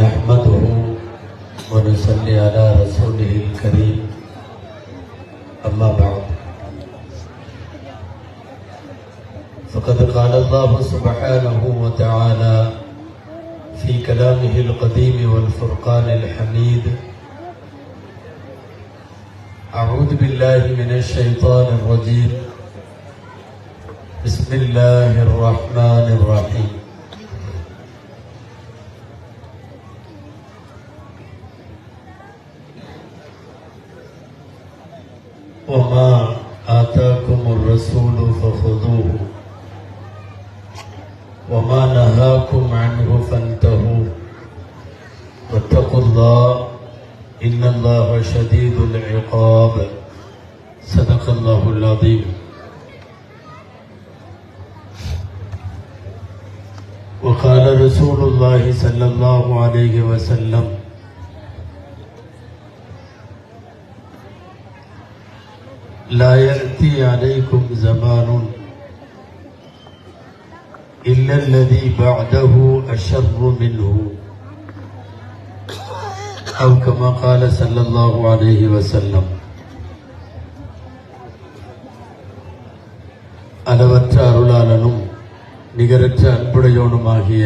نحمده ونصلي على رسوله الكريم أما بعد فقد قال الله سبحانه وتعالى في كلامه القديم والفرقان الحميد أعوذ بالله من الشيطان الرجيم بسم الله الرحمن الرحيم وما آتاكم الرسول فخذوه وما نهاكم عنه فانتهوا واتقوا الله إن الله شديد العقاب صدق الله العظيم. وقال رسول الله صلى الله عليه وسلم لا يأتي عليكم زمان إلا الذي بعده أشر منه أو كما قال صلى الله عليه وسلم. அளவற்ற அருளாளனும் நிகரற்ற அன்புடையோனுமாகிய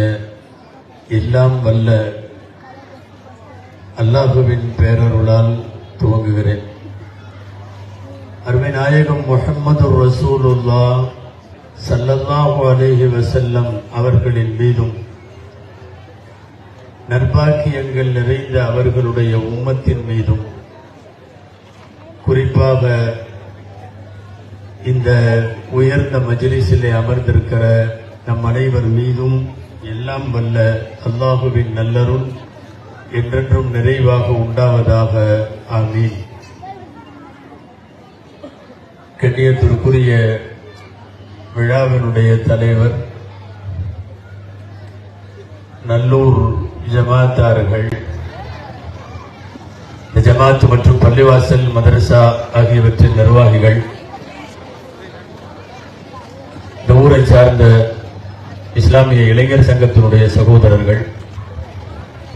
எல்லாம் வல்ல அல்லாஹுவின் பேரருளால் துவங்குகிறேன். அருமை நாயகம் முஹம்மது ரசூலுல்லாஹ் ஸல்லல்லாஹு அலைஹி வஸல்லம் அவர்களின் மீதும் நற்பாக்கியங்கள் நிறைந்த அவர்களுடைய உம்மத்தின் மீதும் குறிப்பாக இந்த உயர்ந்த மஜ்லிஸிலே அமர்ந்திருக்கிற நம் அனைவர் மீதும் எல்லாம் வல்ல அல்லாஹுவின் நல்லருள் என்றென்றும் நிறைவாக உண்டாவதாக. ஆமீன். கண்ணியத்திற்குரிய விழாவினுடைய தலைவர், நல்லூர் ஜமாத்தார்கள், ஜமாத் மற்றும் பள்ளிவாசல் மதரசா ஆகியவற்றின் நிர்வாகிகள், இந்த ஊரை சார்ந்த இஸ்லாமிய இளைஞர் சங்கத்தினுடைய சகோதரர்கள்,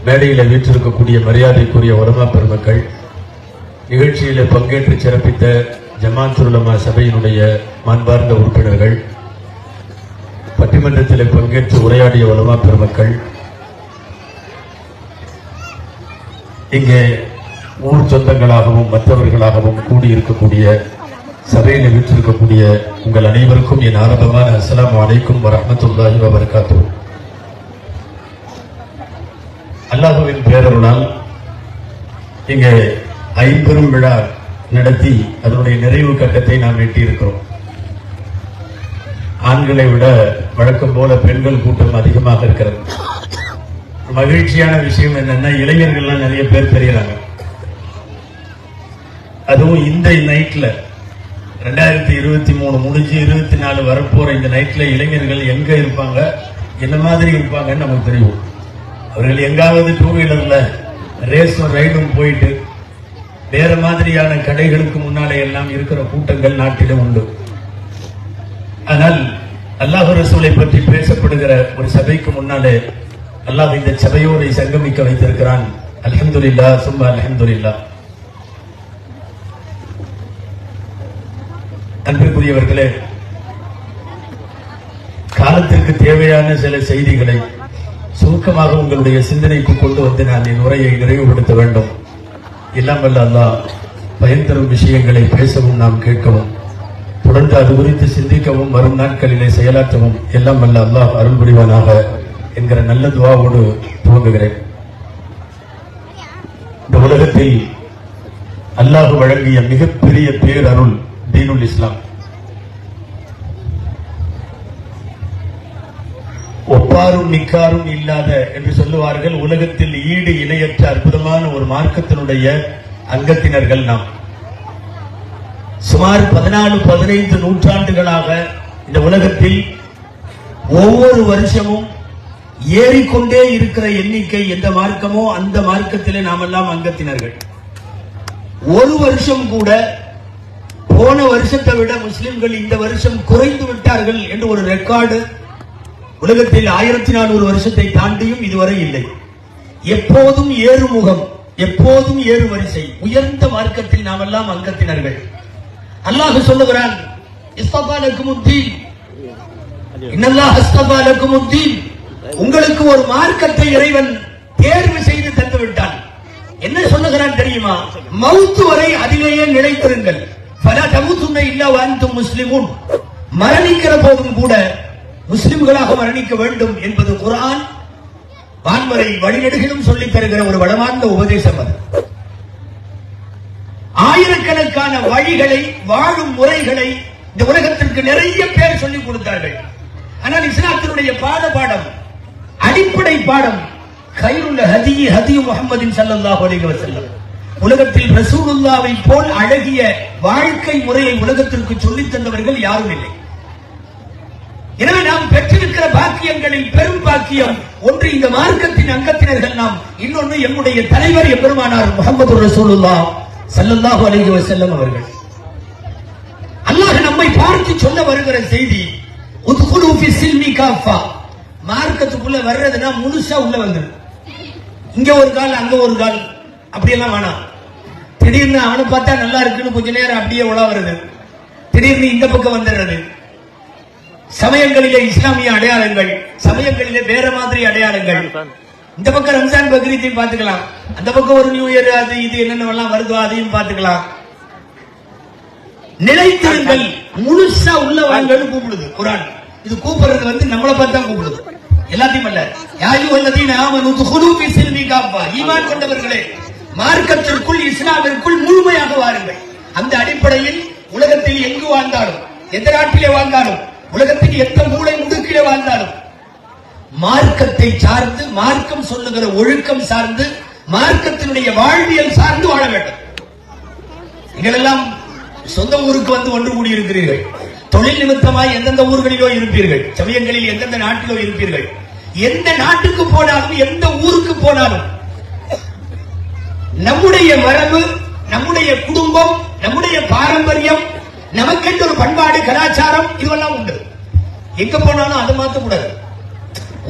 மேடையில் வீற்றிருக்கக்கூடிய மரியாதைக்குரிய உலமா பெருமக்கள், நிகழ்ச்சியில் பங்கேற்று சிறப்பித்த ஜமாத்துல் உலமா சபையினுடைய மாண்பார்ந்த உறுப்பினர்கள், பட்டிமன்றத்தில் பங்கேற்று உரையாடிய உலமா பெருமக்கள், இங்கே ஊர் சொந்தங்களாகவும் மற்றவர்களாகவும் கூடியிருக்கக்கூடிய சபையில் வீற்றிருக்கக்கூடிய உங்கள் அனைவருக்கும் என் ஆரம்பமான அஸ்ஸலாமு அலைக்கும் வரஹ்மத்துல்லாஹி வபரகாத்துஹு. அல்லாஹுவின் பேரருளால் இங்கே ஐம்பெரும் விழா நடத்தி அதனுடைய நிறைவு கட்டத்தை நாம் எட்டியிருக்கிறோம். ஆண்களை விட வழக்கம் போல பெண்கள் கூட்டம் அதிகமாக இருக்கிறது. மகிழ்ச்சியான விஷயம் என்னன்னா, இளைஞர்கள்லாம் நிறைய பேர் தெரிகிறாங்க. அதுவும் இந்த நைட்ல 2023 முடிஞ்சு 24 வரப்போற இந்த நைட்ல இளைஞர்கள் எங்க இருப்பாங்க, என்ன மாதிரி இருப்பாங்கன்னு நமக்கு தெரியும். அவர்கள் எங்காவது டூ வீலர்ல ரேஸும் ரைடும் போயிட்டு வேற மாதிரியான கடைகளுக்கு முன்னாலே எல்லாம் இருக்கிற கூட்டங்கள் நாட்டிலே உண்டு. ஆனால் அல்லாஹ் ரசூலை பற்றி பேசப்படுகிற ஒரு சபைக்கு முன்னாலே அல்லாஹ் இந்த சபையோரை சங்கமிக்க வைத்திருக்கிறான். அல்ஹம்துலில்லாஹ் சும்மா அல்ஹம்துலில்லாஹ். அன்பிற்குரியவர்களே, காலத்திற்கு தேவையான சில செய்திகளை சுருக்கமாக உங்களுடைய சிந்தனைக்கு கொண்டு வந்து நான் என் உரையை நிறைவுபடுத்த வேண்டும். எல்லாம் வல்ல அல்லாஹ் பயன் தரும் விஷயங்களை பேசவும் நாம் கேட்கவும் தொடர்ந்து அது குறித்து சிந்திக்கவும் வரும் நாட்களிலே செயலாற்றவும் எல்லாம் வல்ல அல்லாஹ் அருள் புரிவானாக என்கிற நல்ல துஆவோடு துவங்குகிறேன். இந்த உலகத்தில் அல்லாஹ் வழங்கிய மிகப்பெரிய பேரருள் தீனுல் இஸ்லாம். ஒப்பாரும் நிக்காரும் இல்லாத என்று சொல்லுவார்கள். உலகத்தில் ஈடு இணையற்ற அற்புதமான ஒரு மார்க்கத்தினுடைய அங்கத்தினர்கள் நாம். சுமார் 14-15 நூற்றாண்டுகளாக இந்த உலகத்தில் ஒவ்வொரு வருஷமும் ஏறிக்கொண்டே இருக்கிற எண்ணிக்கை எந்த மார்க்கமோ அந்த மார்க்கத்திலே நாமெல்லாம் அங்கத்தினர்கள். ஒரு வருஷம் கூட போன வருஷத்தை விட முஸ்லிம்கள் இந்த வருஷம் குறைந்து விட்டார்கள் என்று ஒரு ரெக்கார்டு உலகத்தில் 1400 வருஷத்தை தாண்டியும் இதுவரை இல்லை. எப்போதும் ஏறுமுகம், எப்போதும் ஏறு வரிசை. உயர்ந்த மார்க்கத்தில் நாம் எல்லாம் அங்கத்தினர்கள். அல்லாஹ் சொல்லுகிறான், உங்களுக்கு ஒரு மார்க்கத்தை இறைவன் தேர்வு செய்து தந்து விட்டான். என்ன சொல்லுகிறான் தெரியுமா? மவுத்து வரை அதிலேயே நிலைத்திருங்கள். முஸ்லிமுன், மரணிக்கிற போதும் கூட முஸ்லிம்களாக மரணிக்க வேண்டும் என்பது குர்ஆன் வான்வரை வழிநெடுகிலும் சொல்லித் தருகிற ஒரு வளமார்ந்த உபதேசம். அது ஆயிரக்கணக்கான வழிகளை, வாழும் முறைகளை இந்த உலகத்திற்கு நிறைய பேர் சொல்லிக் கொடுத்தார்கள். ஆனால் இஸ்லாத்தினுடைய பாடம், அடிப்படை பாடம், கைருல் ஹதி ஹதி முஹம்மதின் ஸல்லல்லாஹு அலைஹி வஸல்லம், உலகத்தில் ரசூலுல்லாஹ்வை போல் அழகிய வாழ்க்கை முறையை உலகத்திற்கு சொல்லித் தந்தவர்கள் யாரும் இல்லை. எனவே நாம் பெற்றிருக்கிற பாக்கியங்களில் பெரும் பாக்கியம் ஒன்று இந்த மார்க்கத்தின் அங்கத்தினர்கள் நாம், இன்னொன்று எம்முடைய தலைவர் எம்பெருமானார் முஹம்மது ரசூலுல்லாஹ் ஸல்லல்லாஹு அலைஹி வஸல்லம் அவர்கள். அல்லாஹ் நம்மை பார்த்து சொல்ல வருகிற செய்தி, உத்குலு ஃபி ஸில்மி காஃபா, மார்க்கத்துக்குள்ள வர்றதுனா முழுசா உள்ள வந்துரு. இங்க ஒரு கால் அங்க ஒரு கால் அப்படியெல்லாம் வேணாம். திடீர்னு அவனை பார்த்தா நல்லா இருக்குன்னு கொஞ்ச நேரம் அப்படியே உலா வருது, திடீர்னு இந்த பக்கம் வந்துடுறது. சமயங்களிலே இஸ்லாமிய அடையாளங்கள், சமயங்களிலே வேற மாதிரி அடையாளங்கள். இந்த பக்கம் ரம்ஜான் பக்ரீத்தையும் பார்த்துக்கலாம், அந்த பக்கம் ஒரு நியூ இயர் அது இது என்னென்னலாம் வருதோ அதையும் பார்த்துக்கலாம். நிலைத்திருங்கள், முழுசா உள்ள வாங்கன்னு கூப்பிடுது குர்ஆன். இது கூப்பிடுறது நம்மளை பார்த்தா கூப்பிடுது, எல்லாத்தையும் அல்ல. யாயுவல்லதீன ஆமனு துகுலு ஃபி ஸில்மி காஃபா, ஈமான் கொண்டவர்களே மார்க்கத்திற்குள், இஸ்லாமிற்குள் முழுமையாக வாருங்கள். அந்த அடிப்படையில் உலகத்தில் எங்கு வாழ்ந்தாலும், எந்த நாட்டிலே வாழ்ந்தாலும், உலகத்தின் எந்த மூலை முடுக்கிலே வாழ்ந்தாலும் மார்க்கத்தை சார்ந்து, மார்க்கம் சொல்லுகிற ஒழுக்கம் சார்ந்து, மார்க்கத்தினுடைய வாழ்வியல் சார்ந்து வாழ வேண்டும். நீங்களெல்லாம் சொந்த ஊருக்கு வந்து ஒன்று கூடி இருக்கிறீர்கள். தொழில் நிமித்தமாய் எந்தெந்த ஊர்களிலோ இருப்பீர்கள், சமயங்களில் எந்தெந்த நாட்டிலோ இருப்பீர்கள். எந்த நாட்டுக்கு போனாலும், எந்த ஊருக்கு போனாலும் நம்முடைய மரபு, நம்முடைய குடும்பம், நம்முடைய பாரம்பரியம், நமக்கென்று ஒரு பண்பாடு, கலாச்சாரம் இதுவெல்லாம் உண்டு. எங்க போனாலும் அதை மாற்றக்கூடாது.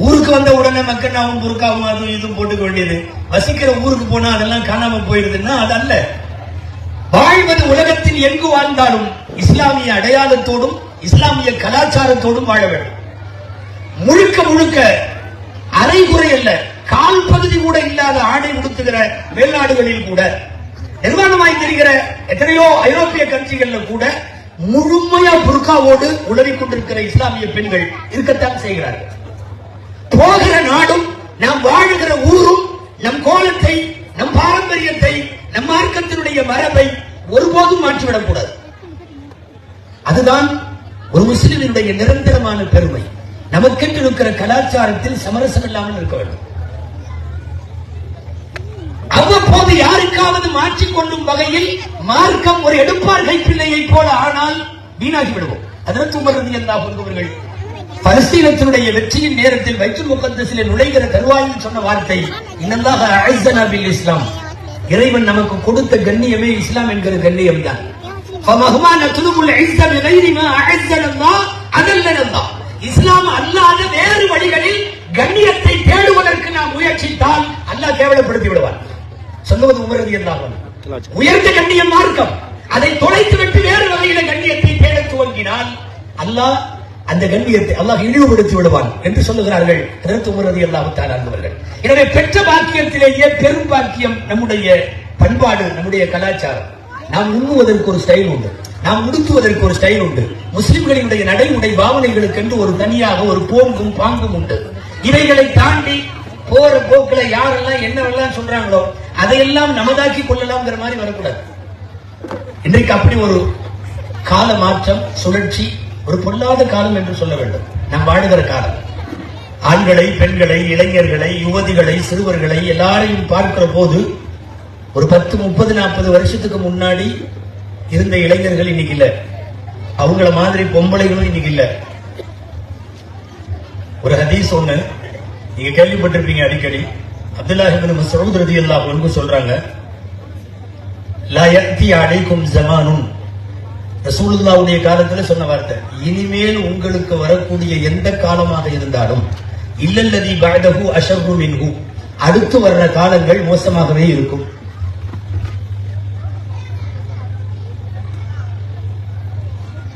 ஊருக்கு வந்த உடனே மக்கனாவும் புருக்காவும் அதுவும் இதுவும் போட்டுக்க வேண்டியது, வசிக்கிற ஊருக்கு போனா அதெல்லாம் காணாம போயிருதுன்னா அது அல்ல. வாழ்வது உலகத்தில் எங்கு வாழ்ந்தாலும் இஸ்லாமிய அடையாளத்தோடும் இஸ்லாமிய கலாச்சாரத்தோடும் வாழ வேண்டும். முழுக்க முழுக்க அரைகுறை அல்ல, கால் பகுதி கூட இல்லாத ஆடை உடுத்துகிற வெளிநாடுகளில் கூட, நிர்வாணமாய் தெரிகிற எத்தனையோ ஐரோப்பிய கண்ட்ரிகள்ல கூட முழுமையா புர்காவோடு உளறிக் கொண்டிருக்கிற இஸ்லாமிய பெண்கள் இருக்கத்தான் செய்கிறார்கள். போகிற நாடும், நாம் வாழுகிற ஊரும், நம் கோலத்தை, நம் பாரம்பரியத்தை, நம் மார்க்கத்தினுடைய மரபை ஒருபோதும் மாற்றிவிடக் கூடாது. அதுதான் ஒரு முஸ்லிமினுடைய நிரந்தரமான பெருமை. நமக்கென்று இருக்கிற கலாச்சாரத்தில் சமரசம் இல்லாமல் இருக்க வேண்டும். அவ்வப்போது யாருக்காவது மாற்றிக்கொள்ளும் வகையில் மார்க்கம் ஒரு எடுப்பார் கைப்பிள்ளையை போல ஆனால் வீணாகி விடுவோம். அதற்கு உமர் ரலியல்லாஹு அன்ஹு அவர்கள் பலஸ்தீனத்தினுடைய வெற்றியின் நேரத்தில் பைத்துல் முகத்தஸிலே நுழைகிற தருவாயில் சொன்ன வார்த்தை, இன்னல்லாஹ அஅஸனா பில் இஸ்லாம், இறைவன் நமக்கு கொடுத்த கண்ணியமே இஸ்லாம் என்கிற கண்ணியம் தான். ஃபமஹ்மா நத்லுபுல் இஸ்ஸ பிகைரி மா அஅஸன அல்லாஹ் அதல்லன அல்லாஹ், இஸ்லாம் அல்லாத வேறு வழிகளில் கண்ணியத்தை தேடுவதற்கு நாம் முயற்சித்தால் அல்லாஹ் கேவலப்படுத்தி விடுவார். சொல்லுவது உமர் ரலியல்லாஹு அன்ஹு. உயர்ந்த கண்ணியம் மார்க்கம், அதை தொலைத்து விட்டு வேறு வகையில கண்ணியத்தை தேட துவங்கினால் அல்லாஹ் அந்த கண்ணியத்தை அல்லாஹ் இழிவுபடுத்தி விடுவான் என்று சொல்லுகிறார்கள் ஹஜ்ரத் உமர் ரலியல்லாஹு தஆலா அவர்கள். எனவே பெற்ற பாக்கியத்திலேயே பெரும் பாக்கியம் நம்முடைய பண்பாடு, நம்முடைய கலாச்சாரம். நாம் உண்ணுவதற்கு ஒரு ஸ்டைல் உண்டு, நாம் உடுத்துவதற்கு ஒரு ஸ்டைல் உண்டு. முஸ்லிம்களினுடைய நடைமுறை பாவனைகளுக்கு என்று ஒரு தனியாக ஒரு போங்கும் பாங்கும் உண்டு. இவைகளை தாண்டி போற போக்குல யாரெல்லாம் என்னவெல்லாம் சொல்றாங்களோ அதையெல்லாம் நமதாக்கி கொள்ளலாம்ங்கிற மாதிரி வரக்கூடாது. இன்றைக்கு அப்படி ஒரு கால மாற்றம், சுழற்சி, ஒரு பொல்லாத காலம் என்று சொல்ல வேண்டும் நாம் வாழுகிற காலம். ஆண்களை, பெண்களை, இளைஞர்களை, யுவதிகளை, சிறுவர்களை எல்லாரையும் பார்க்கிற போது ஒரு 10, 30, 40 வருஷத்துக்கு முன்னாடி இருந்த இளைஞர்கள் இன்னைக்கு இல்ல, அவங்கள மாதிரி பொம்பளைகளும் இன்னைக்கு இல்ல. ஒரு ஹதீஸ் ஒண்ணு நீங்க கேள்விப்பட்டிருப்பீங்க அடிக்கடி. அப்துல்லாஹ் இப்னு மஸ்ஊத் ரலியல்லாஹு அன்ஹு சொல்றாங்க, லா யஅதி அலைக்கும் ஸமானுன், ரசூலுல்லாஹ்வுடைய காலத்துல சொன்ன வார்த்தை, இனிமேல் உங்களுக்கு வரக்கூடிய எந்த காலமாக இருந்தாலும் இல்லல்லதி பஅதஹு அஷர்ரு மின்ஹு, அடுத்து வர்ற காலங்கள் மோசமாகவே இருக்கும்.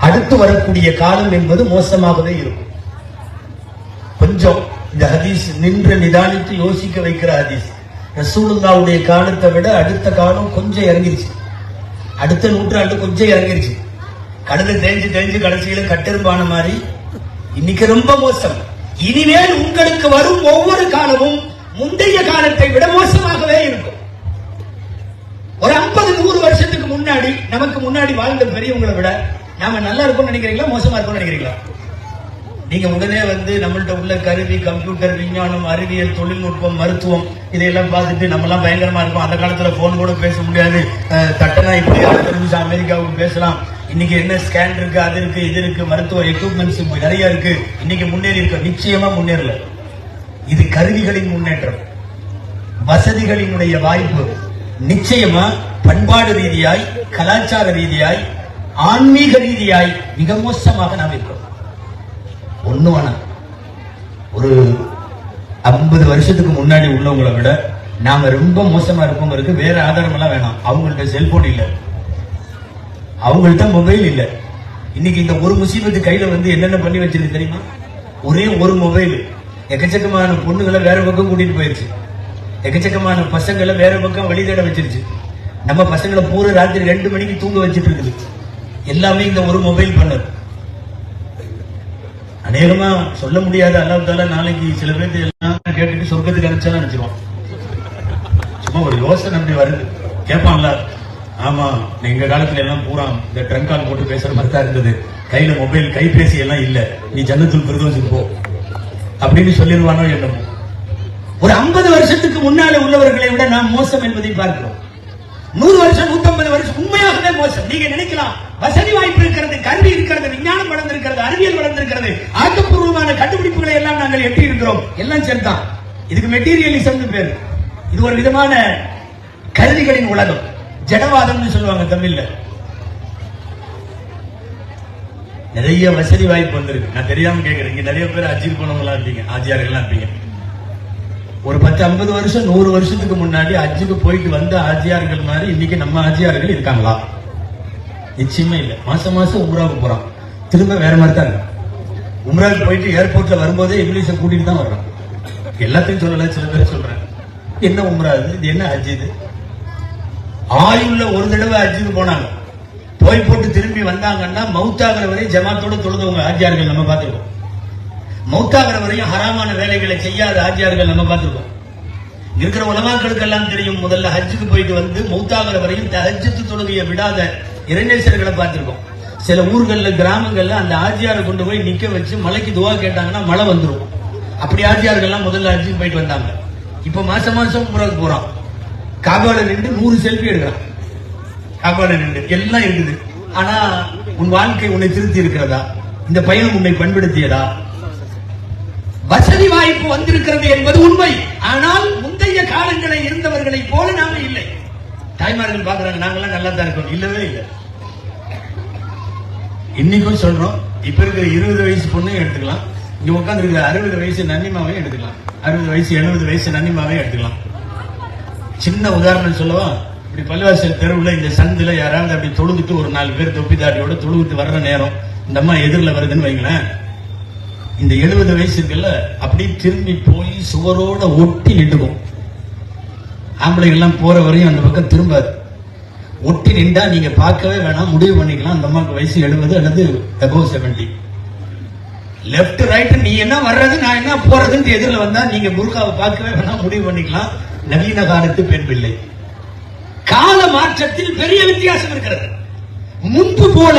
அடுத்து வரக்கூடிய காலம் என்பது மோசமாகவே இருக்கும். கொஞ்சம் இந்த ஹதீஸ் நின்று நிதானித்து யோசிக்க வைக்கிற ஹதீஸ். ரசூலுல்லாஹ்வுடைய காலத்தை விட அடுத்த காலம் கொஞ்சம் இறங்கிருச்சு. அடுத்த நூற்றாண்டு கொஞ்சம் இறங்கிருச்சு. கடந்து தேஞ்சு கடைசியில கட்டெரும்பான மாதிரி இன்னைக்கு ரொம்ப மோசம். இனிமேல் உங்களுக்கு வரும் ஒவ்வொரு காலமும் முந்தைய காலத்தை விட மோசமாகவே இருக்கும். ஒரு 50-100 வருஷத்துக்கு முன்னாடி நமக்கு முன்னாடி வாழ்ந்த பெரியவங்களை விட நாம நல்லா இருக்கும்னு நினைக்கிறீங்களா, மோசமா இருக்கும்னு நினைக்கிறீங்களா? நீங்க உடனே நம்மள்ட்ட உள்ள கருவி, கம்ப்யூட்டர், விஞ்ஞானம், அறிவியல், தொழில்நுட்பம், மருத்துவம் இதையெல்லாம் பார்த்துட்டு நம்ம எல்லாம் பயங்கரமா இருக்கும். அந்த காலத்துல போன் கூட பேச முடியாது. தட்டனா இப்படி 6 நிமிஷம் அமெரிக்காவுக்கு பேசலாம். இன்னைக்கு என்ன ஸ்கேன் இருக்கு, அது இருக்கு, இது இருக்கு, மருத்துவ எக்யூப்மெண்ட்ஸ் நிறைய இருக்கு. இன்னைக்கு முன்னேறி இருக்க, நிச்சயமா முன்னேறல. இது கருவிகளின் முன்னேற்றம், வசதிகளினுடைய வாய்ப்பு. நிச்சயமா பண்பாடு ரீதியாய், கலாச்சார ரீதியாய், ஆன்மீக ரீதியாய் மிக மோசமாக நாம் இருக்கோம். ஒண்ணு வேணாம், ஒரு 50 வருஷத்துக்கு முன்னாடி உள்ளவங்களை விட நாம ரொம்ப மோசமா இருக்கோங்கிறதுக்கு வேற ஆதாரம் எல்லாம் வேணாம். அவங்கள்ட்ட செல்போன் இல்ல, அவங்கள்ட்ட மொபைல் இல்ல. இன்னைக்கு இந்த ஒரு முசீபத்து கையில என்னென்ன பண்ணி வச்சிருக்கு தெரியுமா? ஒரே ஒரு மொபைல் எக்கச்சக்கமான பொண்ணுகளை வேற பக்கம் கூட்டிட்டு போயிருச்சு. எக்கச்சக்கமான பசங்களை வேற பக்கம் வழிதேட வச்சிருச்சு. நம்ம பசங்களை பூரா ராத்திரி 2 மணிக்கு தூங்க வச்சிட்டு இருக்குது. எல்லாமே இந்த ஒரு மொபைல் பண்ணது. அநேகமா சொல்ல முடியாத அல்லாஹ் தஆலா நாளைக்கு சில பேர் எல்லாம் கேட்டுட்டு சொர்க்கத்துக்கு அனுப்பிச்சாலும் அனுப்பிச்சிருவான். சும்மா ஒரு யோசனை அப்படி வருது. கேட்பான்ல, ஆமா எங்க காலத்துல எல்லாம் பூரா இந்த ட்ரங்க் கால் போட்டு பேசுற மாதிரி தான் இருந்தது, கையில மொபைல் கைபேசி எல்லாம் இல்ல, நீ ஜன்னத்துல் ஃபிர்தௌஸுக்கு போ அப்படின்னு சொல்லிடுவானோ என்னமோ. ஒரு 50 வருஷத்துக்கு முன்னால உள்ளவர்களை விட நாம் மோசம் என்பதை பார்க்கிறோம். 100 வருஷம் 150 வருஷம் உண்மையாகவே மோசம். நீங்க நினைக்கலாம் வசதி வாய்ப்பு இருக்கிறது, கல்வி இருக்கிறது, விஞ்ஞானம் வளர்ந்திருக்கிறது, அறிவியல் வளர்ந்திருக்கிறது, ஆக்கப்பூர்வமான கண்டுபிடிப்புகளை எல்லாம் நாங்கள் எட்டி இருக்கிறோம். எல்லாம் சேர்ந்தான். இதுக்கு மெட்டீரியலிசம் பேரு. இது ஒரு விதமான கருவிகளின் உலகம், ஜடவாதம் சொல்லுவாங்க தமிழ்ல. நிறைய வசதி வாய்ப்பு வந்திருக்கு. நான் தெரியாம கேட்கிறேன், இங்க நிறைய பேர் அஜிக்கு போனவங்களா இருப்பீங்க, ஆஜியார்களா இருப்பீங்க. ஒரு 10-50 வருஷம் 100 வருஷத்துக்கு முன்னாடி அஜிக்கு போயிட்டு வந்த ஆஜியார்கள் மாதிரி இன்னைக்கு நம்ம ஆஜியார்கள் இருக்காங்களா? நிச்சயமே இல்ல. மாசம் உம்ராவுக்கு போறான், திரும்ப வேற மாதிரி தான் இருக்கு. உம்ராவுக்கு போயிட்டு ஏர்போர்ட்ல வரும்போதே இங்கிலீஷ கூட்டிட்டு தான் வர்றான். எல்லாத்தையும் சொல்லல, சில பேர் சொல்றேன். என்ன உம்ரா இது, என்ன ஹஜ் இது? ஆயுள்ள ஒரு தடவை ஹஜ்ஜுக்கு போனாங்க, போய் போட்டு திரும்பி வந்தாங்கன்னா மௌத்தாகிற வரை ஜமாத்தோட தொழுதவங்க ஆஜியார்கள் நம்ம பார்த்திருக்கோம். மௌத்தாகிற வரையும் ஹராமான வேலைகளை செய்யாத ஆஜியார்கள் நம்ம பார்த்திருக்கோம். இருக்கிற உலமாக்களுக்கு எல்லாம் தெரியும், முதல்ல ஹஜ்ஜுக்கு போயிட்டு மௌத்தாகிற வரையும் தஹஜ்ஜுத் தொழுகையை விடாத இறைநேசர்களை பார்த்திருக்கோம். சில ஊர்கள்ல, கிராமங்கள்ல அந்த ஆஜியாரை கொண்டு போய் நிக்க வச்சு மலைக்கு துவா கேட்டாங்கன்னா மழை வந்துடும். அப்படி ஆஜியார்கள் முதல்ல ஹஜ்ஜுக்கு போயிட்டு வந்தாங்க. இப்ப மாசம் உம்ராவுக்கு போறான், காபால நின்று 100 செல்ஃபி எடுக்கிறான். காபால நின்று எல்லாம் இருக்குது. ஆனா உன் வாழ்க்கை உன்னை திருத்தி இருக்கிறதா? இந்த பயணம் உன்னை பண்படுத்தியதா? வசதி வாய்ப்பு வந்திருக்கிறது என்பது உண்மை. ஆனால் முந்தைய காலங்களை இருந்தவர்களை போல நாம இல்லை. தாய்மார்கள் பாக்குறாங்க, நாங்கெல்லாம் நல்லா தான் இருக்கோம். இல்லவே இல்லை. இன்னைக்கும் சொல்றோம், இப்ப இருக்கிற 20 வயசு பொண்ணையும் எடுத்துக்கலாம், இங்க உட்கார்ந்து இருக்கிற 60 வயசு நன்னிமாவையும் எடுத்துக்கலாம், 60 வயசு 70 வயசு நன்னிமாவையும் எடுத்துக்கலாம். சின்ன உதாரணம் சொல்லவா? இப்படி பள்ளிவாசல் தெருவில் இந்த சந்தில யாராவது அப்படி தொழுதுட்டு ஒரு 4 பேர் தொப்பி தாடியோட தொழுவிட்டு வர்ற நேரம் இந்த அம்மா எதிரில் வருதுன்னு வைங்களேன், இந்த 70 வயசு இருக்குல்ல அப்படி திரும்பி போய் சுவரோட ஒட்டி நின்றுக்கும். ஆம்பளைகள் எல்லாம் போற வரையும் அந்த பக்கம் திரும்பாது. ஒட்டி நின்றா நீங்க பார்க்கவே வேணாம், முடிவு பண்ணிக்கலாம் அந்த அம்மாவுக்கு வயசு 70 அல்லது above 70. லெப்ட் ரைட் நீ என்ன வர்றது நான் என்ன போறதுன்னு எதிரில் வந்தா நீங்க முருகாவை பார்க்கவே வேணாம், முடிவு பண்ணிக்கலாம். நவீன காலத்து பெண் பிள்ளை. கால மாற்றத்தில் பெரிய வித்தியாசம் இருக்கிறது. முன்பு போல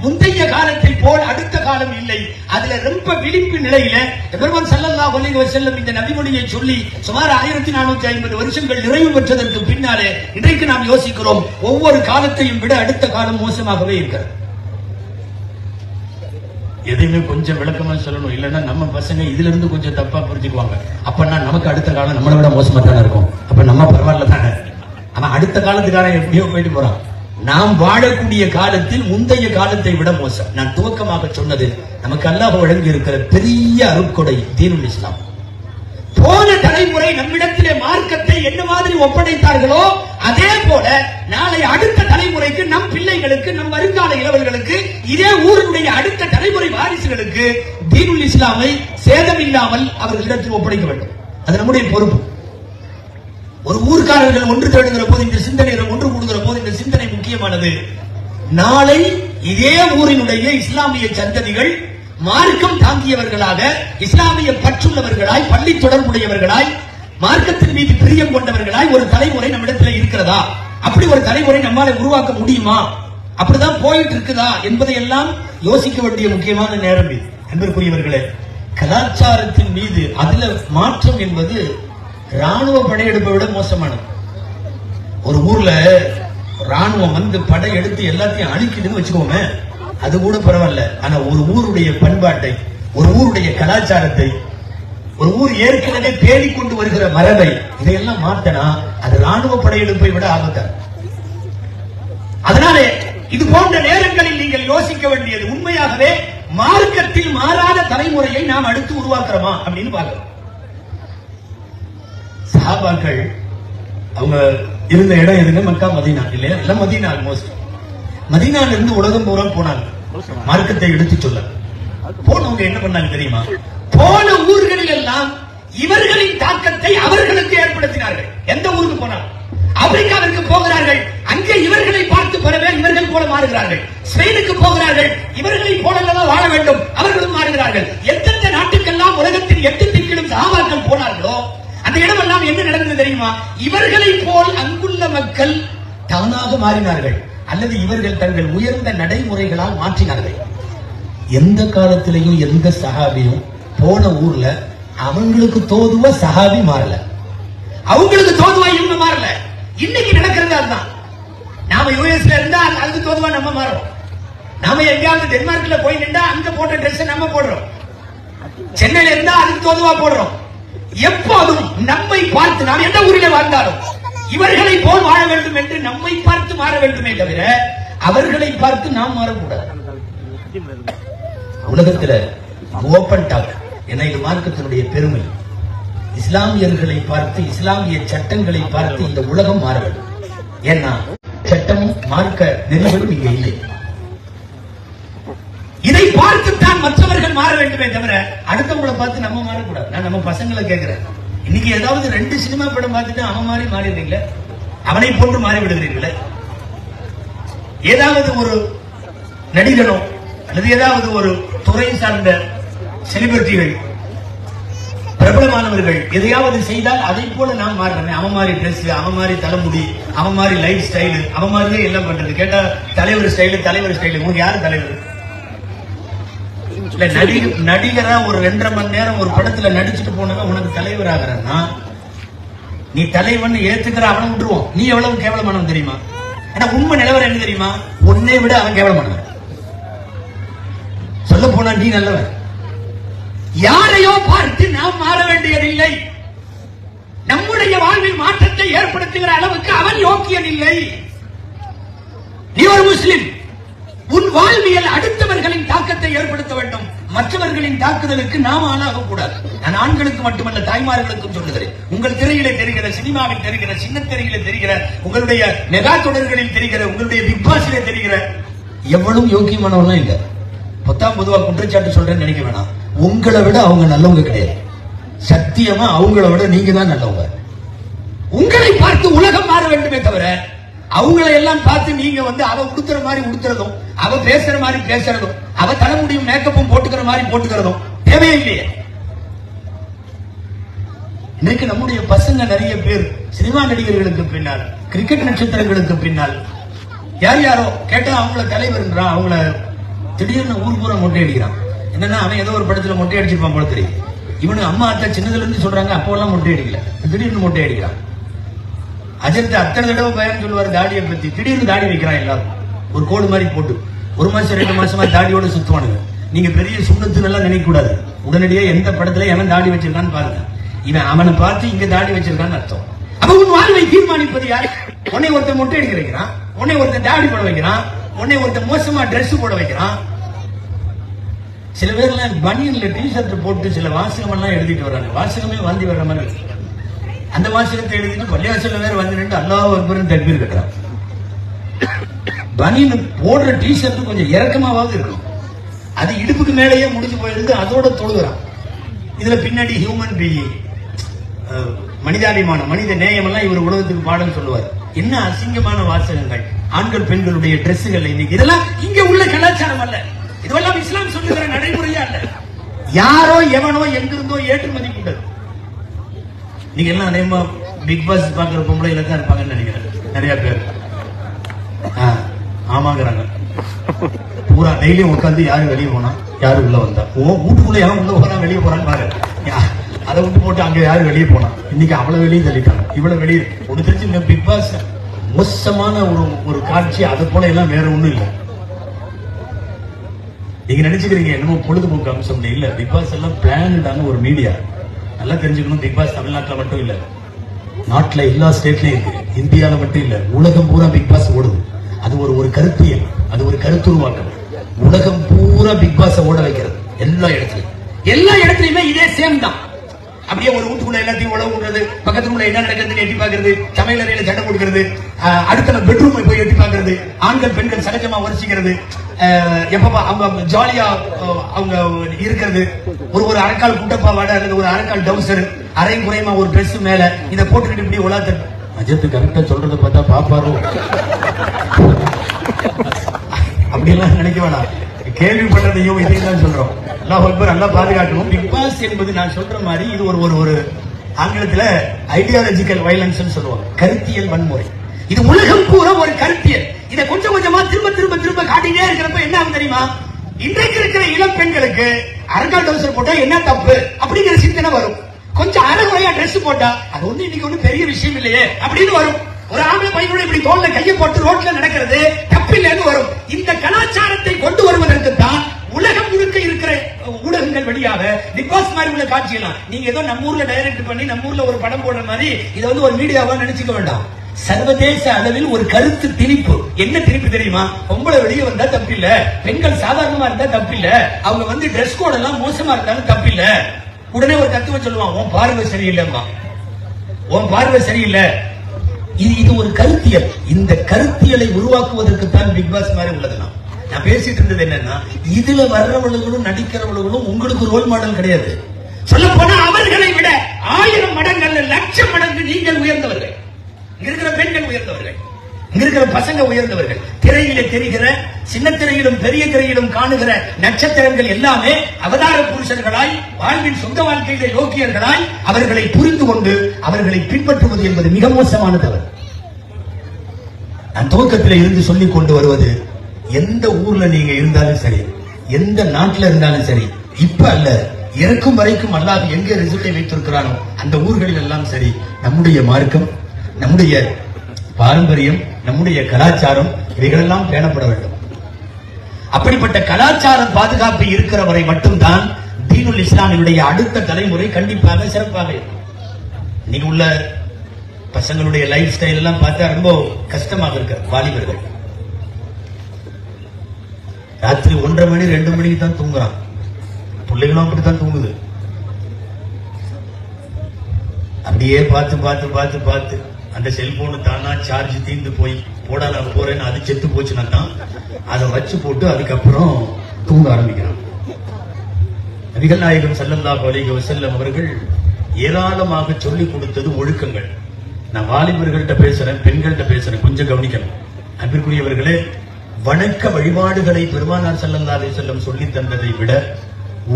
முந்தைய காலத்தை போல் அடுத்த காலம் இல்லை. அதுல ரொம்ப விழிப்பு நிலையில பெருமான் ஸல்லல்லாஹு அலைஹி வஸல்லம் இந்த நபிமொழியை சொல்லி சுமார் 1450 வருஷங்கள் நிறைவு பெற்றதற்கு பின்னாலே இன்றைக்கு நாம் யோசிக்கிறோம், ஒவ்வொரு காலத்தையும் விட அடுத்த காலம் மோசமாகவே இருக்கிறது. எதையுமே கொஞ்சம் விளக்கமா சொல்லணும், இல்லைன்னா நம்ம பசங்க இதுல இருந்து கொஞ்சம் தப்பா புரிஞ்சுக்குவாங்க. அப்பன்னா நமக்கு அடுத்த காலம் நம்மளை விட மோசமா தானே இருக்கும், அப்ப நம்ம பரவாயில்ல தானே. ஆனா அடுத்த காலத்துக்கான எப்படியோ போயிட்டு போறான். நாம் வாழக்கூடிய காலத்தில் முந்தைய காலத்தை விட மோசம். நான் துவக்கமாக சொன்னது, நமக்கு அல்லாஹ் வழங்கி இருக்கிற பெரிய அருட்கொடை தீனுல் இஸ்லாம். போன தலைமுறை நம்மிடத்திலே மார்க்கத்தை என்ன மாதிரி ஒப்படைத்தார்களோ அதே போல நாளை அடுத்த தலைமுறைக்கு, நம் பிள்ளைகளுக்கு, நம் வருங்கால இளவல்களுக்கு, இதே ஊருடைய அடுத்த தலைமுறை வாரிசுகளுக்கு தீனுல் இஸ்லாமை சேதமில்லாமல் அவர்களிடத்தில் ஒப்படைக்க வேண்டும். அது நம்முடைய பொறுப்பு. ஒரு ஊர்க்காரர்கள் ஒன்று தேடுகிற போது இந்த சிந்தனை, ஒன்று கூடுகிற போது இந்த சிந்தனை முக்கியமானது. நாளை இதே ஊரினுடைய இஸ்லாமிய சந்ததிகள் மார்க்கம் தாங்கியவர்களாக, இஸ்லாமிய பற்றுள்ளவர்களாய், பள்ளி தொடர்புடையவர்களாய், மார்க்கத்தின் மீது பிரியம் கொண்டவர்களாய் ஒரு தலைமுறை நம்மிடத்தில் இருக்கிறதா? அப்படி ஒரு தலைமுறை நம்மால உருவாக்க முடியுமா? அப்படிதான் போயிட்டு இருக்குதா என்பதை எல்லாம் யோசிக்க வேண்டிய முக்கியமான நேரம் இது. அன்பிற்குரியவர்களே, கலாச்சாரத்தின் மீது அதுல மாற்றம் என்பது ராணுவ படையெடுப்பை விட மோசமானது. ஒரு ஊர்ல ராணுவம் வந்து படையெடுத்து எல்லாத்தையும் அழிக்குதுன்னு வச்சுக்கோங்க, அது கூட பரவாயில்ல. ஆனா ஒரு ஊருடைய பண்பாட்டை, ஒரு ஊருடைய கலாச்சாரத்தை, ஒரு ஊர் ஏற்கனவே பேணிக் கொண்டு வருகிற மரபை, இதையெல்லாம் மாத்தனா அது ராணுவ படையெடுப்பை விட ஆபத்தான. அதனாலே இது போன்ற நேரங்களில் நீங்கள் யோசிக்க வேண்டியது, உண்மையாகவே மார்க்கத்தில் மாறாத தலைமுறையை நாம் அடுத்து உருவாக்குறோமா அப்படின்னு பார்க்கிறோம். சஹாபாக்கள் அவங்க இருந்த இடம் எதுங்க? மக்கா, மதீனா இல்லையா? எல்லாம் மதீனா. ஆல்மோஸ்ட் மதீனால இருந்து உலகம் பூரா போனாங்க மார்க்கத்தை எடுத்து சொல்ல. போனவங்க என்ன பண்ணாங்க தெரியுமா? போன ஊர்களில் எல்லாம் இவர்களின் தாக்கத்தை அவர்களுக்கு ஏற்படுத்தினார்கள். எந்த ஊருக்கு போனாலும் ஆப்பிரிக்காவிற்கு போகிறார்கள், அங்கே இவர்களை பார்த்து பெறவே இவர்கள் போல மாறுகிறார்கள். ஸ்பெயினுக்கு போகிறார்கள், இவர்களை போலதான் வாழ வேண்டும், அவர்களும் மாறுகிறார்கள். எந்தெந்த நாட்டுக்கெல்லாம் உலகத்தின் 8 திக்கிலும் சஹாபாக்கள் போனார்களோ அந்த இடமெல்லாம் என்ன நடந்தது தெரியுமா? இவர்களை போல் அங்குள்ள மக்கள் தானாக மாறினார்கள், அல்லது இவர்கள் தங்கள் உயர்ந்த நடைமுறைகளால் மாற்றினார்கள். எந்த காலத்திலையும் எந்த சஹாபியும் போன ஊர்ல அவங்களுக்கு தோதுவா சஹாபி மாறல, அவங்களுக்கு தோதுவா இவங்க மாறல. இன்னைக்கு நடக்கிறது அதுதான். நாம யூஎஸ்ல இருந்தா அதுக்கு தோதுவா நம்ம மாறோம். நாம எங்கேயாவது டென்மார்க்ல போய் நின்றா அங்க போட்ட ட்ரெஸ் நம்ம போடுறோம். சென்னையில இருந்தா அதுக்கு தோதுவா போடுறோம். எப்போதும் நம்மை பார்த்து, நாம் எந்த ஊரிலே வாழ்ந்தாலும் இவர்களை போல் வாழ வேண்டும் என்று நம்மை பார்த்து மாற வேண்டுமே தவிர அவர்களை பார்த்து நாம் மாறக்கூடாது. உலகத்தில் ஓபன் டாக் என இது மார்க்கத்தினுடைய பெருமை. இஸ்லாமியர்களை பார்த்து, இஸ்லாமிய சட்டங்களை பார்த்து இந்த உலகம் மாற வேண்டும். ஏன்னா சட்டமும் மார்க்க நெறிகளும் இங்கே இல்லை. இதை பார்த்துத்தான் மற்றவர்கள் மாற வேண்டுமே தவிர அடுத்தவங்களை பார்த்து நம்ம மாறக்கூடாது. நான் நம்ம பசங்களை கேட்கிறேன், இன்னைக்கு ஏதாவது 2 சினிமா படம் பார்த்துட்டு அவன் மாதிரி மாறிடுறீங்களே, அவனை போன்று மாறி விடுகிறீர்களே. ஏதாவது ஒரு நடிகனோ அல்லது ஏதாவது ஒரு துறை சார்ந்த செலிபிரிட்டிகள், பிரபலமானவர்கள் எதையாவது செய்தால் அதை போல நாம் மாறுறோம். அவன் மாதிரி டிரெஸ், அவன் மாதிரி தலைமுடி, அவன் மாதிரி லைஃப் ஸ்டைல், அவன் மாதிரியே எல்லாம் பண்றது. கேட்டா தலைவர் ஸ்டைல். உங்களுக்கு யாரு தலைவர்? நடிகரா ஒரு 2.5 மணி நேரம் ஒரு படத்துல நடிச்சுட்டு போனவன் உனக்கு தலைவர் ஆகிறான்னா நீ தலைவன் ஏத்துக்கிற அவனை விட்டுருவோம். நீ எவ்வளவு கேவலமானவன் தெரியுமா? ஏன்னா உண்மை நிலவரம் என்ன தெரியுமா? உன்னை விட அவன் கேவலமானவன். சொல்ல போனா நீ நல்லவன். யாரையோ பார்த்து நாம் மாற வேண்டியதில்லை. நம்முடைய வாழ்வில் மாற்றத்தை ஏற்படுத்துகிற அளவுக்கு அவன் யோக்கியன் இல்லை. நீ ஒரு முஸ்லிம், உன் வாழ்வியல் அடுத்தவர்களின் தாக்கத்தை ஏற்படுத்த வேண்டும். மற்றவர்களின் தாக்குதலுக்கு நாம் ஆளாக கூடாது. நான் ஆண்களுக்கு மட்டுமல்ல, தாய்மார்களுக்கும் சொல்லுகிறேன். உங்கள் திரையிலே தெரிகிற, சினிமாவில் தெரிகிற, சின்ன திரையிலே தெரிகிற, உங்களுடைய மெகா தொடர்களில் தெரிகிற, உங்களுடைய பிக் பாஸிலே தெரிகிற எவ்வளவு யோக்கியமானவெல்லாம் இல்ல. பொதுவா குற்றச்சாட்டு சொல்றேன்னு நினைக்க வேணாம். உங்களை விட அவங்க நல்லவங்க கிடையாது. சத்தியமா அவங்கள விட நீங்க தான் நல்லவங்க. உங்களை பார்த்து உலகம் மாற வேண்டுமே தவிர அவங்களை எல்லாம் பார்த்து நீங்க அவ உடுத்துற மாதிரி உடுத்துறதும், அவ பேசுற மாதிரி பேசுறதும், அவ தலைமுடியும் மேக்கப்பும் போட்டுக்கிற மாதிரி போட்டுக்கிறதும் தேவையில்லையே. இன்னைக்கு நம்முடைய பசங்க நிறைய பேர் சினிமா நடிகர்களுக்கு பின்னால், கிரிக்கெட் நட்சத்திரங்களுக்கு பின்னால் யாரோ கேட்டா அவங்கள தலைவர்ன்றான். அவங்கள திடீர்னு ஊர் பூரா மொட்டை அடிக்கிறான். என்னன்னா அவன் ஏதோ ஒரு படத்துல மொட்டை அடிச்சிருப்பான் போல தெரியும். இவனு அம்மா அத்தை சின்னதுல இருந்து சொல்றாங்க அப்போ எல்லாம் மொட்டை அடிக்கல, திடீர்னு மொட்டை அடிக்கிறான். அஜர்த்த அத்தனை தடவை பயன் சொல்லுவார் தாடியை பத்தி. திடீர்னு தாடி வைக்கிறான். எல்லாரும் ஒரு கோடு மாதிரி போட்டு 1 மாசம் 2 மாசமா தாடியோட சுத்துவானுங்க. நீங்க பெரிய சுண்ணத்து நல்லா நினைக்க கூடாது. உடனடியே எந்த படத்துல எவன் தாடி வச்சிருக்கான்னு பாருங்க. இவன் அவனை பார்த்து இங்க தாடி வச்சிருக்கான்னு அர்த்தம். அப்ப உன் வாழ்வை தீர்மானிப்பது யாரு? உன்னை ஒருத்தன் மொட்டை அடிக்க வைக்கிறான், உன்னை ஒருத்தன் தாடி போட வைக்கிறான், உன்னை ஒருத்தன் மோசமா டிரெஸ் போட வைக்கிறான். சில பேர்லாம் பனியன்ல டிஷர்ட் போட்டு சில வாசகம் எல்லாம் எழுதிட்டு வர்றாங்க. வாசகமே வாந்தி வர்ற மாதிரி இருக்கு. அந்த வாசகத்தை எழுதிட்டு பள்ளியாசல்ல வேற வந்து நின்று அல்லாஹ் அக்பர்னு தக்பீர் கட்டுறான். பனியன் போடுற டிஷர்ட் கொஞ்சம் இறக்கமாவது இருக்கும். அது இடுப்புக்கு மேலேயே முடிஞ்சு போயிருக்கு, அதோட தொழுகிறான். இதுல பின்னாடி ஹியூமன் பீயிங், மனிதாபிமானம், மனித நேயம் எல்லாம் இவர் உலகத்துக்கு பாடம் சொல்லுவார். என்ன அசிங்கமான வாசகங்கள் ஆண்கள் பெண்களுடைய டிரெஸ்ஸுகள் இன்னைக்கு. இதெல்லாம் இங்க உள்ள கலாச்சாரம் அல்ல, இதுவெல்லாம் இஸ்லாம் சொல்லுகிற நடைமுறையா இல்ல. யாரோ எவனோ எங்கிருந்தோ ஏற்றுமதி கொண்டது. நீங்க எல்லாம் அநேகமா பிக் பாஸ் பாக்குற பொம்பளையில தான் இருப்பாங்கன்னு நினைக்கிறேன் நிறைய பேர். ஆமாங்கிறாங்க. பூரா டெய்லியும் உட்காந்து யாரு வெளியே போனா யாரு உள்ள வந்தா, வீட்டுக்குள்ள யாரும் உள்ள போறா வெளியே போறான்னு பாரு. அதை விட்டு போட்டு அங்க யாரு வெளியே போனா, இன்னைக்கு அவ்வளவு வெளியே தள்ளிட்டாங்க, இவ்வளவு வெளியே கொடுத்துருச்சு. இந்த பிக் பாஸ் மோசமான ஒரு காட்சி. அது போல எல்லாம் வேற ஒண்ணும் இல்லை. நீங்க நினைச்சுக்கிறீங்க என்னமோ பொழுதுபோக்கு அம்சம் இல்ல. பிக் பாஸ் எல்லாம் பிளான்டான ஒரு மீடியா. நல்லா தெரிஞ்சுக்கணும், பிக் பாஸ் தமிழ்நாட்டில் மட்டும் இல்ல, நாட்டில் எல்லா ஸ்டேட்லயும் இருக்கு. இந்தியாவில் மட்டும் இல்ல, உலகம் பூரா பிக் பாஸ் ஓடுது. அது ஒரு கருத்தியல், அது ஒரு கருத்துருவாக்கம். உலகம் பூரா பிக் பாஸ் ஓட வைக்கிறது. எல்லா இடத்துலயுமே இதே சேம் தான். அப்படியே ஒரு வீட்டுக்குள்ள எல்லாத்தையும் உழவு விடுறது, பக்கத்துக்குள்ள என்ன நடக்குதுன்னு எட்டி பாக்குறது, சமையல் அறையில சண்டை கொடுக்கிறது, அடுத்த பெட்ரூம் போய் எட்டி பாக்குறது, ஆண்கள் பெண்கள் சகஜமா வரிசிக்கிறது, எப்பப்பா அவங்க ஜாலியா அவங்க இருக்கிறது, ஒரு அரைக்கால் குட்டப்பாவாட அல்லது ஒரு அரைக்கால் டவுசர், அரையும் குறையமா ஒரு ட்ரெஸ் மேல இதை போட்டுக்கிட்டு இப்படி உலாத்த. அஜித் கரெக்டா சொல்றத பார்த்தா பாப்பாரு அப்படியெல்லாம் நினைக்க வேணாம். கேள்விப்பட்டதையும் இதையும் தான் சொல்றோம். அல்லாஹ் அக்பர், நல்லா பாதுகாக்கணும். பிக் பாஸ் என்பது நான் சொல்ற மாதிரி இது ஒரு ஆங்கிலத்துல ஐடியாலஜிக்கல் வயலன்ஸ் சொல்லுவாங்க, கருத்தியல் வன்முறை. இது உலகம் பூரா ஒரு கருத்தியல். இதை கொஞ்சம் கொஞ்சமா திரும்ப காட்டிட்டே இருக்கிறப்ப என்ன ஆகும் தெரியுமா? இன்றைக்கு இருக்கிற இளம் பெண்களுக்கு அரங்கால் டவுசர் போட்டா என்ன தப்பு அப்படிங்கிற சிந்தனை வரும். கொஞ்சம் அரைகுறையா ட்ரெஸ் போட்டா அது ஒண்ணு இன்னைக்கு ஒண்ணு பெரிய விஷயம் இல்லையே அப்படின்னு வரும். ஒரு ஆம்பளை பையனோட இப்படி தோல்ல கையை போட்டு ரோட்ல நடக்கிறது தப்பில்லைன்னு வரும். இந்த கலாச்சாரத்தை கொண்டு வருவதற்கு தான் உலகம் முழுக்க இருக்கிற ஊடகங்கள் வழியாக பிக் பாஸ் மாதிரி உள்ள காட்சியெல்லாம் நீங்க ஏதோ நம்ம ஊர்ல டைரக்ட் பண்ணி நம்ம ஊர்ல ஒரு படம் போடுற மாதிரி இதை ஒரு மீடியாவா நினைச்சுக்க வேண்டாம். சர்வதேச அளவில் ஒரு கருத்து திணிப்பு. என்ன திணிப்பு தெரியுமா? பொம்பளை வெளியே வந்தா தப்பில்ல, பெண்கள் சாதாரணமா இருந்தா தப்பில்ல, அவங்க டிரெஸ் கோட் எல்லாம் மோசமா இருந்தாலும் தப்பில்ல. உடனே ஒரு தத்துவம் சொல்லுவான், உன் பார்வை சரியில்லைம்மா, உன் பார்வை சரியில்லை. இது ஒரு கருத்தியல். இந்த கருத்தியலை உருவாக்குவதற்கு தான் பிக் பாஸ் மாதிரி உள்ளதுனா. நான் பேசிட்டு இருந்தது என்னன்னா, இதுல வர்றவர்களும் நடிக்கிறவர்களும் உங்களுக்கு ரோல் மாடல் கிடையாது. சொல்ல போனா அவர்களை விட 1000 மடங்கு, லட்சம் மடங்கு நீங்கள் உயர்ந்தவர்கள். இங்க இருக்கிற பெண்கள் உயர்ந்தவர்கள், இங்க இருக்கிற பசங்க உயர்ந்தவர்கள். திரையிலே தெரிகிற, சின்ன திரையிலும் பெரிய திரையிலும் காணுகிற நட்சத்திரங்கள் எல்லாமே அவதார புருஷர்களாய், வாழ்வின் சொந்த வாழ்க்கையிலே யோக்கியர்களாய் அவர்களை புரிந்து கொண்டு அவர்களை பின்பற்றுவது என்பது மிக மோசமான தவறு. நான் துவக்கத்தில் இருந்து சொல்லிக் கொண்டு வருவது, எந்த ஊர்ல நீங்க இருந்தாலும் சரி, எந்த நாட்டில் இருந்தாலும் சரி, இப்ப அல்ல இறக்கும் வரைக்கும் அல்லாஹ் எங்கே ரிசல்ட்டை வைத்திருக்கிறானோ அந்த ஊர்களில் எல்லாம் சரி, நம்முடைய மார்க்கம், நம்முடைய பாரம்பரியம், நம்முடைய கலாச்சாரம் இவைகளெல்லாம் பேணப்பட வேண்டும். அப்படிப்பட்ட கலாச்சார பாதுகாப்பு இருக்கிற வரை மட்டும்தான் தீனுல் இஸ்லாமினுடைய அடுத்த தலைமுறை கண்டிப்பாக சிறப்பாக இருக்கும். இன்னைக்கு உள்ள பசங்களுடைய லைஃப் ஸ்டைல் எல்லாம் பார்த்தா ரொம்ப கஷ்டமாக இருக்க. வாலிபர்கள் ராத்திரி 1:30 மணி 2 மணிக்கு தான் தூங்குறான். பிள்ளைகளும் அப்படித்தான் தூங்குது. அப்படியே பார்த்து அந்த செல்போனு தானா சார்ஜ் தீர்ந்து போய் போடா நான் போறேன்னு அது செத்து போச்சுன்னா தான் அதை வச்சு போட்டு அதுக்கப்புறம் தூங்க ஆரம்பிக்கிறான். நபிகள் நாயகம் ஸல்லல்லாஹு அலைஹி வஸல்லம் அவர்கள் ஏராளமாக சொல்லிக் கொடுத்தது ஒழுக்கங்கள். நான் வாலிபர்கள்ட்ட பேசுறேன், பெண்கள்கிட்ட பேசுறேன், கொஞ்சம் கவனிக்கணும். அன்பிற்குரியவர்களே, வணக்க வழிபாடுகளை பெருமானார் ஸல்லல்லாஹு அலைஹி வஸல்லம் சொல்லி தந்ததை விட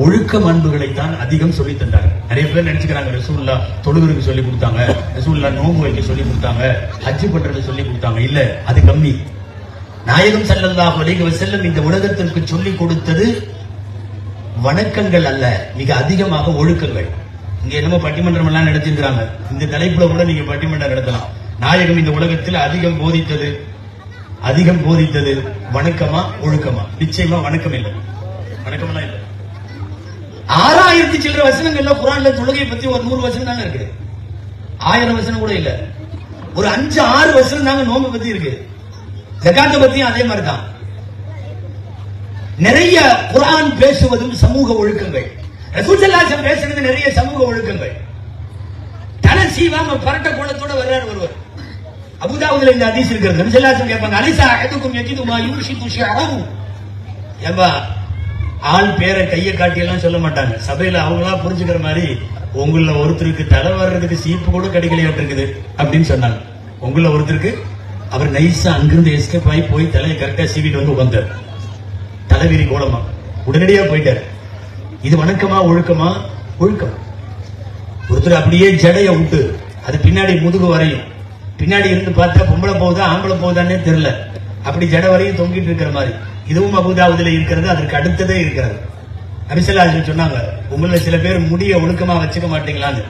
ஒழுக்க அன்புகளை தான் அதிகம் சொல்லி தந்தாங்க. நிறைய பேர் நினைச்சுக்கிறாங்க ரசூலுல்லா தொழுகிறதுக்கு சொல்லி கொடுத்தாங்க, ரசூலுல்லா நோன்பு வைக்க சொல்லி கொடுத்தாங்க, ஹஜ் பண்றது சொல்லி கொடுத்தாங்க. இல்ல, அது கம்மி. நாயகம் ஸல்லல்லாஹு அலைஹி வஸல்லம் இந்த உலகத்திற்கு சொல்லிக் கொடுத்தது வணக்கங்கள் அல்ல, மிக அதிகமாக ஒழுக்கங்கள். இங்க என்னமோ பட்டிமன்றம் எல்லாம் நடத்திருக்கிறாங்க. இந்த தலைப்புல கூட நீங்க பட்டிமன்றம் நடத்தலாம். நாயகம் இந்த உலகத்தில் அதிகம் போதித்தது வணக்கமா ஒழுக்கமா? நிச்சயமா வணக்கம் இல்லை, வணக்கம்லாம் இல்லை. 6000 சில்லற வசனங்கள்ல குர்ஆன்ல தொழுகை பத்தி ஒரு 100 வசனம் தாங்க இருக்கு. 1000 வசனம் கூட இல்ல. ஒரு 5-6 வசனம் தாங்க நோன்பு பத்தி இருக்கு. ஜகாத் பத்தியும் அதே மாதிரி தான். நிறைய குர்ஆன் பேசுவதும் சமூக ஒழுக்கங்கள். ரசூல் ஸல்லல்லாஹு அலைஹி வஸல்லம் பேசுறது நிறைய சமூக ஒழுக்கங்கள். தலை சீவாம பரட்ட கோலத்தோட வர்றாரு ஒருவர். அபூதாவுதுல இந்த ஹதீஸ் இருக்கிறது. நபி ஸல்லல்லாஹு அலைஹி வஸல்லம் கேட்பாங்க, அலைஸா அஹதுக்கும் யஜிது மா யுஷிது ஷஅரஹு. ஏம்பா ஆள் பேரை கையை காட்டி எல்லாம் சொல்ல மாட்டாங்க. சபையில அவங்களா புரிஞ்சுக்கிற மாதிரி உங்கள ஒருத்தருக்கு தலை வர்றதுக்கு சீப்பு கூட கிடைக்கலையாட்டு இருக்குது அப்படின்னு சொன்னாங்க. உங்கள ஒருத்தருக்கு அவர் நைஸா அங்கிருந்து எஸ்கேப் ஆகி போய் தலையை கரெக்டா சீவிட்டு வந்து உட்கார்ந்தார். தலைவிரி கோலமா உடனடியா போயிட்டார். இது வணக்கமா ஒழுக்கமா? ஒழுக்கம். ஒருத்தர் அப்படியே ஜடைய விட்டு அது பின்னாடி முதுகு வரையும், பின்னாடி இருந்து பார்த்தா பொம்பளை போகுதா ஆம்பளை போகுதான்னே தெரியல, அப்படி ஜட வரையும் தொங்கிட்டு இருக்கிற மாதிரி. இதுவும் அபூதாவுதுல இருக்கிறது. அதற்கு அடுத்ததே இருக்கிறது. நபி ஸல்லல்லாஹு அலைஹி வஸல்லம் சொன்னாங்க, உங்கள சில பேர் முடிய ஒழுக்கமா வச்சுக்க மாட்டீங்களான்னு.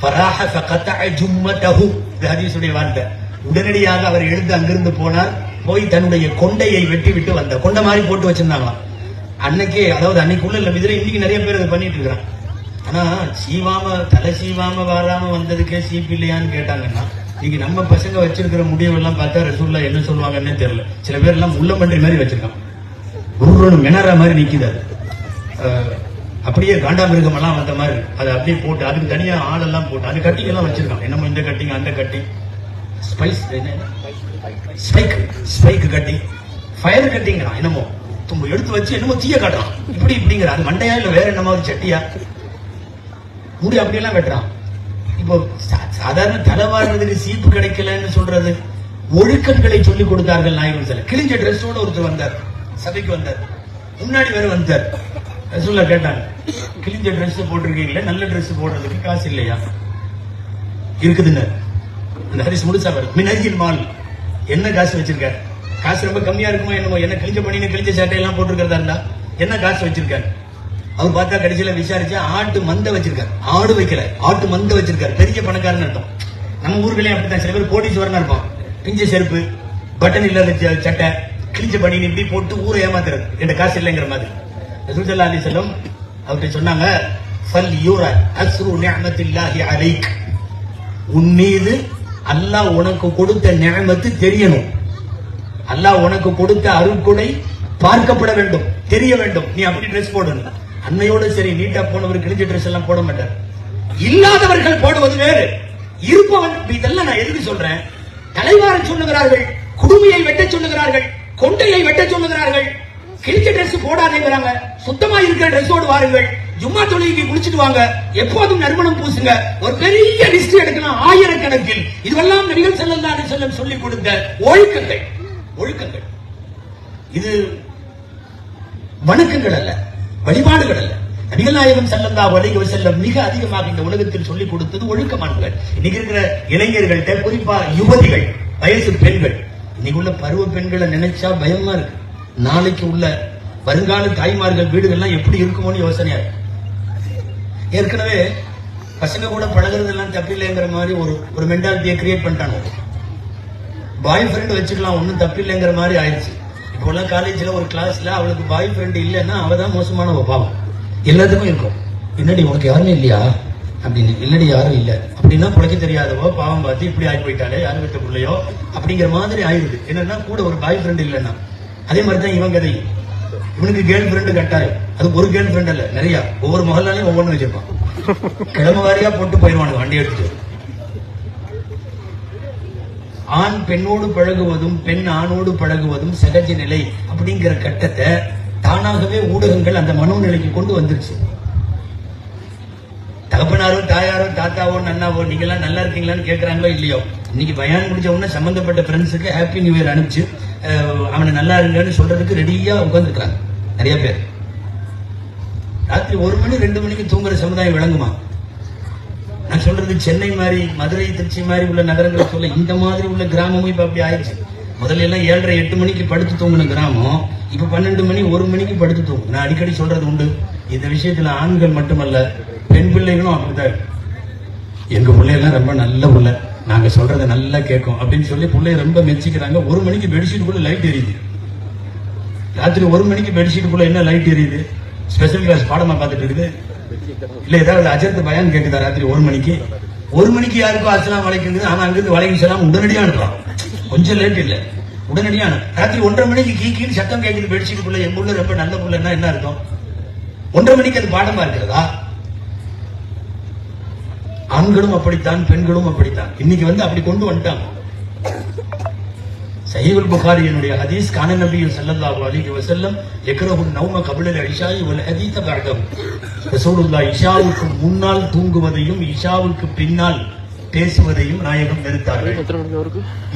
ஃபராஹ ஃபகதஅ ஜும்மதஹு, இது ஹதீஸுடைய வார்த்தை. உடனடியாக அவர் எழுந்து அங்கிருந்து போனார். போய் தன்னுடைய கொண்டையை வெட்டி விட்டு வந்தார். கொண்டை மாதிரி போட்டு வச்சிருந்தாங்க அன்னைக்கே. அதாவது அன்னைக்குள்ள இல்ல, இதுல இன்னைக்கு நிறைய பேர் அதை பண்ணிட்டு இருக்கிறான். ஆனா சீவாம தலை சீவாம வராம வந்ததுக்கே சீப்பு இல்லையான்னு கேட்டாங்கன்னா, நீங்க நம்ம பசங்க வச்சிருக்கிற முடிவெல்லாம் பார்த்தா ரசூலுல்லாஹ் என்ன சொல்லுவாங்கன்னே தெரியல. சில பேர் எல்லாம் முள்ளம்பன்றி மாதிரி வச்சிருக்கான், குருன்னு மினரா மாதிரி நிக்குது. அப்படியே காண்டாமிருகம் எல்லாம் வந்த மாதிரி அதை அப்படியே போட்டு அதுக்கு தனியா ஆளெல்லாம் போட்டு அது கட்டிங் எல்லாம் வச்சிருக்கான். என்னமோ இந்த கட்டிங் அந்த கட்டிங், ஸ்பைக் கட்டிங், ஃபயர் கட்டிங்கிறான். என்னமோ தும்ப எடுத்து வச்சு என்னமோ தீய காட்டுறான். இப்படி இப்படிங்கிற அது மண்டையா இல்ல வேற என்ன மாதிரி சட்டியா முடி அப்படியெல்லாம் வெட்டுறான். இப்போ சாதாரண தலைவாடுறதுக்கு சீப்பு கிடைக்கலன்னு சொல்றது ஒழுக்கங்களை சொல்லிக் கொடுத்தார்கள் நாயகம் ஸல்லல்லாஹு அலைஹி வஸல்லம். கிழிஞ்ச ட்ரெஸ்ஸோட ஒருத்தர் வந்தார், சபைக்கு வந்தார். முன்னாடி வேற வந்தார். ரசூலுல்லாஹ் கேட்டாங்க, கிழிஞ்ச ட்ரெஸ் போட்டிருக்கீங்களே, நல்ல ட்ரெஸ் போடுறதுக்கு காசு இல்லையா? இருக்குதுன்னு அந்த ஹதீஸ் முழுசா வரும். மினஜில் மால், என்ன காசு வச்சிருக்க? காசு ரொம்ப கம்மியா இருக்குமோ என்னமோ, என்ன கிழிஞ்ச பண்ணின்னு கிழிஞ்ச சட்டையெல்லாம் போட்டிருக்கிறதா இருந்தா என்ன காசு வச்சிருக்காரு? அவர் பார்த்தா கடைசியில விசாரிச்சா ஆட்டு மந்த வச்சிருக்காரு. ஆடு வைக்கல, ஆட்டு மந்த வச்சிருக்காரு. பெரிய பணக்காரன் அர்த்தம். நம்ம ஊர்களே அப்படித்தான். சில பேர் கோடீஸ்வரனா இருப்பான். பிஞ்ச செருப்பு, பட்டன் இல்லாத சட்டை, கிழிஞ்ச பண்ணி இப்படி போட்டு ஊரை ஏமாத்துறது, என்ற காசு இல்லைங்கிற மாதிரி. ரசூல் ஸல்லல்லாஹு அலைஹி வஸல்லம் அவர்கிட்ட சொன்னாங்க, ஃபல் யூர அஸ்ரு நிஅமத்தில்லாஹி அலைக், உன் மீது அல்லாஹ் உனக்கு கொடுத்த நிஅமத்து தெரியணும். அல்லாஹ் உனக்கு கொடுத்த அருட்கொடை பார்க்கப்பட வேண்டும், தெரிய வேண்டும். நீ அப்படி ட்ரெஸ் போடணும். அன்னையோட சரி நீட்டா போனவர் கிழிஞ்ச ட்ரெஸ் எல்லாம் போட மாட்டார். இல்லாதவர்கள் போடுவது வேறு, இருப்பவன். இதெல்லாம் நான் எதுக்கு சொல்றேன்? தலைவாரம் சொல்லுகிறார்கள், குடுமையை வெட்ட சொல்லுகிறார்கள், கொண்டையை வெட்ட சொல்லுகிறார்கள், கிழிச்ச ட்ரெஸ் போடாதேங்கிறாங்க. சுத்தமா இருக்கிற ட்ரெஸ்ஸோடு வாருங்கள், ஜும்மா தொழுகைக்கு குளிச்சுட்டு வாங்க, எப்போதும் நறுமணம் பூசுங்க. ஒரு பெரிய லிஸ்ட் எடுக்கலாம், ஆயிரக்கணக்கில். இதுவெல்லாம் நபிகள் ஸல்லல்லாஹு அலைஹி வஸல்லம் சொல்லிக் கொடுத்த ஒழுக்கங்கள். ஒழுக்கங்கள் இது வணக்கங்கள் அல்ல, வழிபாடுகள் அல்ல. நபிகள் நாயகம் ஸல்லல்லாஹு அலைஹி வஸல்லம் மிக அதிகமாக இந்த உலகத்தில் சொல்லிக் கொடுத்தது ஒழுக்கமானவர்கள். இன்னைக்கு இருக்கிற இளைஞர்கள்ட்ட, குறிப்பா யுவதிகள், வயசு பெண்கள், இன்னைக்கு உள்ள பருவ பெண்களை நினைச்சா பயமா இருக்கு. நாளைக்கு உள்ள வருங்கால தாய்மார்கள் வீடுகள்லாம் எப்படி இருக்குமோன்னு யோசனையா இருக்கு. ஏற்கனவே பசங்க கூட பழகுறதெல்லாம் தப்பில்லைங்கிற மாதிரி ஒரு மென்டாலிட்டியை கிரியேட் பண்ணிட்டாங்க. பாய் ஃப்ரெண்ட் வச்சுக்கலாம், ஒன்னும் தப்பில்லைங்கிற மாதிரி ஆயிடுச்சு. இப்போலாம் காலேஜ்ல ஒரு கிளாஸ்ல அவளுக்கு பாய் ஃப்ரெண்ட் இல்லைன்னா அவதான் மோசமான பாவம். எல்லாத்துக்கும் இருக்கும். என்னடி உனக்கு யாருமே இல்லையா அப்படின்னு. இல்லடி யாரும் இல்ல அப்படின்னா பிழைக்க தெரியாதவோ பாவம் பார்த்து இப்படி ஆகி போயிட்டாலே, யாரும் விட்ட பிள்ளையோ அப்படிங்கிற மாதிரி ஆயிடுது. என்னன்னா கூட ஒரு பாய் ஃப்ரெண்ட் இல்லைன்னா. அதே மாதிரிதான் இவன் கதை. இவனுக்கு கேர்ள் ஃப்ரெண்டு கட்டாயம். அது ஒரு கேர்ள் ஃப்ரெண்ட் அல்ல, நிறைய. ஒவ்வொரு மகளாலையும் ஒவ்வொன்னு வச்சிருப்பான். கிழமை வாரியா போட்டு போயிடுவானு வண்டி எடுத்துட்டு. ஆண் பெண்ணோடு பழகுவதும் பெண் ஆணோடு பழகுவதும் சகஜ நிலை அப்படிங்கிற கட்டத்தை தானாகவே ஊடகங்கள் அந்த மனோநிலைக்கு கொண்டு வந்துருச்சு. தகப்பனாரோ தாயாரோ தாத்தாவோ நன்னாவோ நீங்க எல்லாம் நல்லா இருக்கீங்களான்னு கேட்கறாங்களோ இல்லையோ, இன்னைக்கு பயான் முடிஞ்ச உடனே சம்பந்தப்பட்ட ஃப்ரெண்ட்ஸுக்கு ஹாப்பி நியூ இயர் அனுப்பிச்சு அவனை நல்லா இருங்கன்னு சொல்றதுக்கு ரெடியா உட்கார்ந்துருக்காங்க நிறைய பேர். ராத்திரி 1 மணி 2 மணிக்கு தூங்குற சமுதாயம் விளங்குமா? நான் சொல்றது சென்னை மாதிரி, மதுரை, திருச்சி மாதிரி உள்ள நகரங்களை சொல்ல, இந்த மாதிரி உள்ள கிராமமும் இப்ப அப்படி ஆயிடுச்சு. முதல்ல எல்லாம் 7:30 8 மணிக்கு படுத்து தூங்குன கிராமம் இப்ப 12 மணி 1 மணிக்கு படுத்து தூங்கும். நான் அடிக்கடி சொல்றது உண்டு. இந்த விஷயத்துல ஆண்கள் மட்டுமல்ல, பெண் பிள்ளைகளும் அப்படித்தான். எங்க பிள்ளையெல்லாம் ரொம்ப நல்ல பிள்ளை, நாங்க சொல்றதை நல்லா கேட்கும் அப்படின்னு சொல்லி பிள்ளைய ரொம்ப மெச்சிக்கிறாங்க. 1 மணிக்கு பெட்ஷீட்டுக்குள்ள லைட் எரியுது. ராத்திரி 1 மணிக்கு பெட்ஷீட்டுக்குள்ள என்ன லைட் எரியுது? ஸ்பெஷல் கிளாஸ் பாடமா பார்த்துட்டு இருக்குது. இல்ல ஏதாவது அஜர்த்து பயான் கேக்குதா ராத்திரி 1 மணிக்கு? 1 மணிக்கு யாருக்கும் அஸ்ஸலாமு அலைக்கும், ஆனா அங்கிருந்து வலைக்கும் சலாம் உடனடியா அனுப்புறான். கொஞ்சம் லேட் இல்ல. உடனடியான ராத்திரி 1:30 மணிக்கு கீழ் சத்தம் கேட்குது பெட்ஷீட்டுக்குள்ள, என் புள்ள ரொம்ப நல்ல புள்ளன்னா என்ன அர்த்தம்? 1:30 மணிக்கு அது பாடமா இருக்கிறதா? ஆண்களும் அப்படித்தான், பெண்களும் அப்படித்தான். இன்னைக்கு வந்து அப்படி கொண்டு வந்துட்டாங்க. சஹீஹுல் புகாரியினுடைய ஹதீஸ், கான நபி ஸல்லல்லாஹு அலைஹி வஸல்லம் யக்ரஹு நௌம கப்ல இஷாஇ வல் ஹதீஸ பஅதஹு. ரசூலுல்லாஹ் இஷாவுக்கு முன்னால் தூங்குவதையும் இஷாவுக்கு பின்னால் பேசுவதையும் நாயகம் வெறுத்தார்கள்.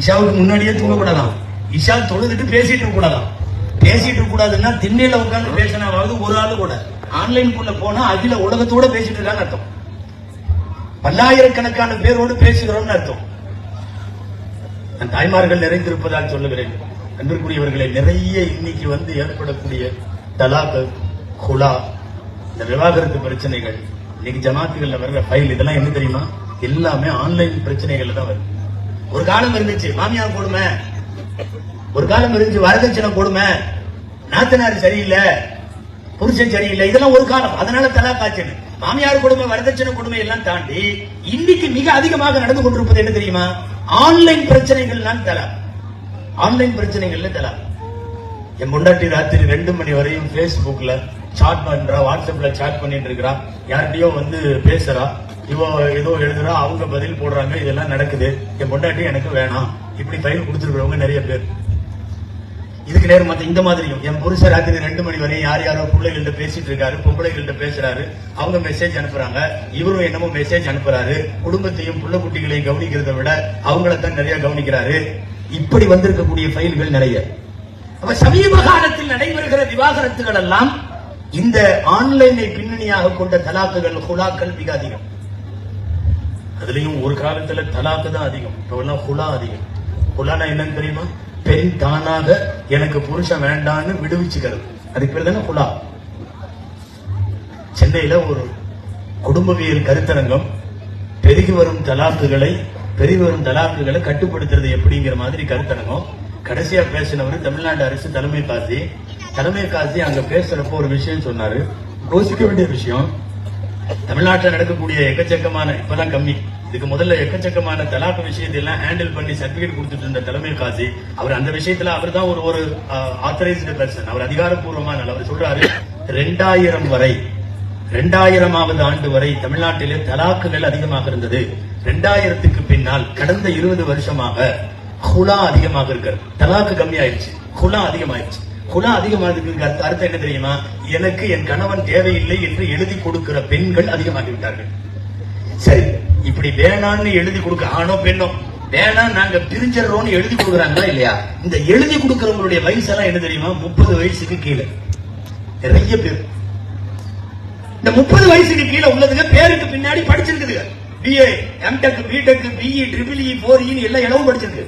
இஷாவுக்கு முன்னாடியே தூங்கக்கூடாதாம், இஷா தொழுதுட்டு பேசிட்டு இருக்க கூடாதாம். பேசிட்டு இருக்க கூடாதுன்னா திண்ணையில உட்கார்ந்து பேசினாவது ஒரு ஆளு கூட. ஆன்லைனுக்குள்ள போனா அகில உலகத்தோட பேசிட்டு இருக்கான்னு அர்த்தம். பல்லாயிரக்கணக்கான பேரோடு பேசுகிறோம்னு அர்த்தம். தாய்மார்கள் நிறைந்திருப்பதால் சொல்லுகிறேன். அன்பிற்குரியவர்களை, நிறைய இன்னைக்கு வந்து ஏற்படக்கூடிய தலாக், குலா, இந்த விவாகரத்து பிரச்சனைகள், இன்னைக்கு ஜமாத்துகள்ல வர்ற ஃபைல், இதெல்லாம் என்ன தெரியுமா? எல்லாமே ஆன்லைன் பிரச்சனைகள்ல தான் வருது. ஒரு காலம் இருந்துச்சு மாமியார் கொடுமை, ஒரு காலம் இருந்துச்சு வரதட்சணை கொடுமை, நாத்தனார் சரியில்லை, புருஷன் சரியில்லை, இதெல்லாம் ஒரு காலம். அதனால தலாக் ஆச்சு. மாமியார் கொடுமை, வரதட்சணை கொடுமை எல்லாம் தாண்டி இன்னைக்கு மிக அதிகமாக நடந்து கொண்டிருப்பது என்ன தெரியுமா? ஆன்லைன் பிரச்சனைகள் தான் தலாக். ஆன்லைன் பிரச்சனைகள்ல தலாக். என் பொண்டாட்டி ராத்திரி 2 மணி வரையும் பேஸ்புக்ல சாட் பண்றா, வாட்ஸ்அப்ல சாட் பண்ணிட்டு இருக்கிறா, யார்கிட்டயோ வந்து பேசுறா, இவ ஏதோ எழுதுறா, அவங்க பதில் போடுறாங்க, இதெல்லாம் நடக்குது. என் பொண்டாட்டி எனக்கு வேணாம், இப்படி ஃபைல் கொடுத்துருக்கிறவங்க நிறைய பேர். இதுக்கு நேரம் இந்த மாதிரியும் என் புருஷ ராத்திரி 2 மணி வரையும் யார் யாரோ பிள்ளைகள்ட்ட பேசிட்டு இருக்காரு, பொம்பளைகள்ட்ட பேசுறாரு, அவங்க மெசேஜ் அனுப்புறாங்க, இவரும் என்னமோ மெசேஜ் அனுப்புறாரு. குடும்பத்தையும் புள்ள குட்டிகளையும் கவனிக்கிறத விட அவங்களத்தான் நிறைய கவனிக்கிறாரு. இப்படி வந்திருக்கக்கூடிய ஃபைல்கள் நிறைய. அப்ப சமீப காலத்தில் நடைபெறுகிற விவாகரத்துகள் எல்லாம் இந்த ஆன்லைனை பின்னணியாக கொண்ட தலாக்குகள், குலாக்கள் மிக அதிகம். அதுலயும் ஒரு காலத்துல தலாக்கு தான் அதிகம், இப்ப குலா அதிகம். குலானா என்னன்னு தெரியுமா? பெண் தானாக எனக்கு புருஷன் வேண்டான்னு விடுவிச்சுக்கிறது, அதுக்கு பேர் தானே குலா. சென்னையில ஒரு குடும்பவியல் கருத்தரங்கம், பெருகி வரும் தலாக்குகளை கட்டுப்படுத்துறது எப்படிங்கிற மாதிரி கருத்தரங்கம். கடைசியா பேசினவர் தமிழ்நாடு அரசு தலைமை காசி. அங்க பேசுறப்போ ஒரு விஷயம் சொன்னாரு, யோசிக்க வேண்டிய விஷயம். தமிழ்நாட்டில் நடக்கக்கூடிய எக்கச்சக்கமான, இப்பதான் கம்மி, இதுக்கு முதல்ல எக்கச்சக்கமான தலாக்கு விஷயத்தை எல்லாம் ஹேண்டில் பண்ணி சர்டிபிகேட் கொடுத்துட்டு இருந்த தலைமை காசி, அவர் அந்த விஷயத்துல அவர் தான் ஒரு ஆத்தரைஸ்டு பர்சன், அவர் அதிகாரப்பூர்வமான. அவர் சொல்றாரு, 2000வது ஆண்டு வரை தமிழ்நாட்டிலே தலாக்குகள் அதிகமாக இருந்தது. 2000க்கு பின்னால் கடந்த 20 வருஷமாக குலா அதிகமாக இருக்கிறது. தலாக்கு கம்மி ஆயிடுச்சு, குலா அதிகமாயிடுச்சு. குலா அதிகமானதுக்கு அர்த்தம் என்ன தெரியுமா? எனக்கு என் கணவன் தேவையில்லை என்று எழுதி கொடுக்கிற பெண்கள் அதிகமாகிவிட்டார்கள். சரி, இப்படி வேணான்னு எழுதி கொடுக்க, ஆணோ பெண்ணோ வேணாம் நாங்க பிரிஞ்சிடறோம்னு எழுதி கொடுக்குறாங்களா இல்லையா? இந்த எழுதி கொடுக்கிறவங்களுடைய வயசெல்லாம் என்ன தெரியுமா? 30 வயசுக்கு கீழே நிறைய பேர். இந்த 30 வயசுக்கு கீழே உள்ளதுங்க பேருக்கு பின்னாடி படிச்சிருக்குதுங்க. BA, MTech, BTech, BE, EEE, 4E எல்லாம் இடமும் படிச்சிருக்கு.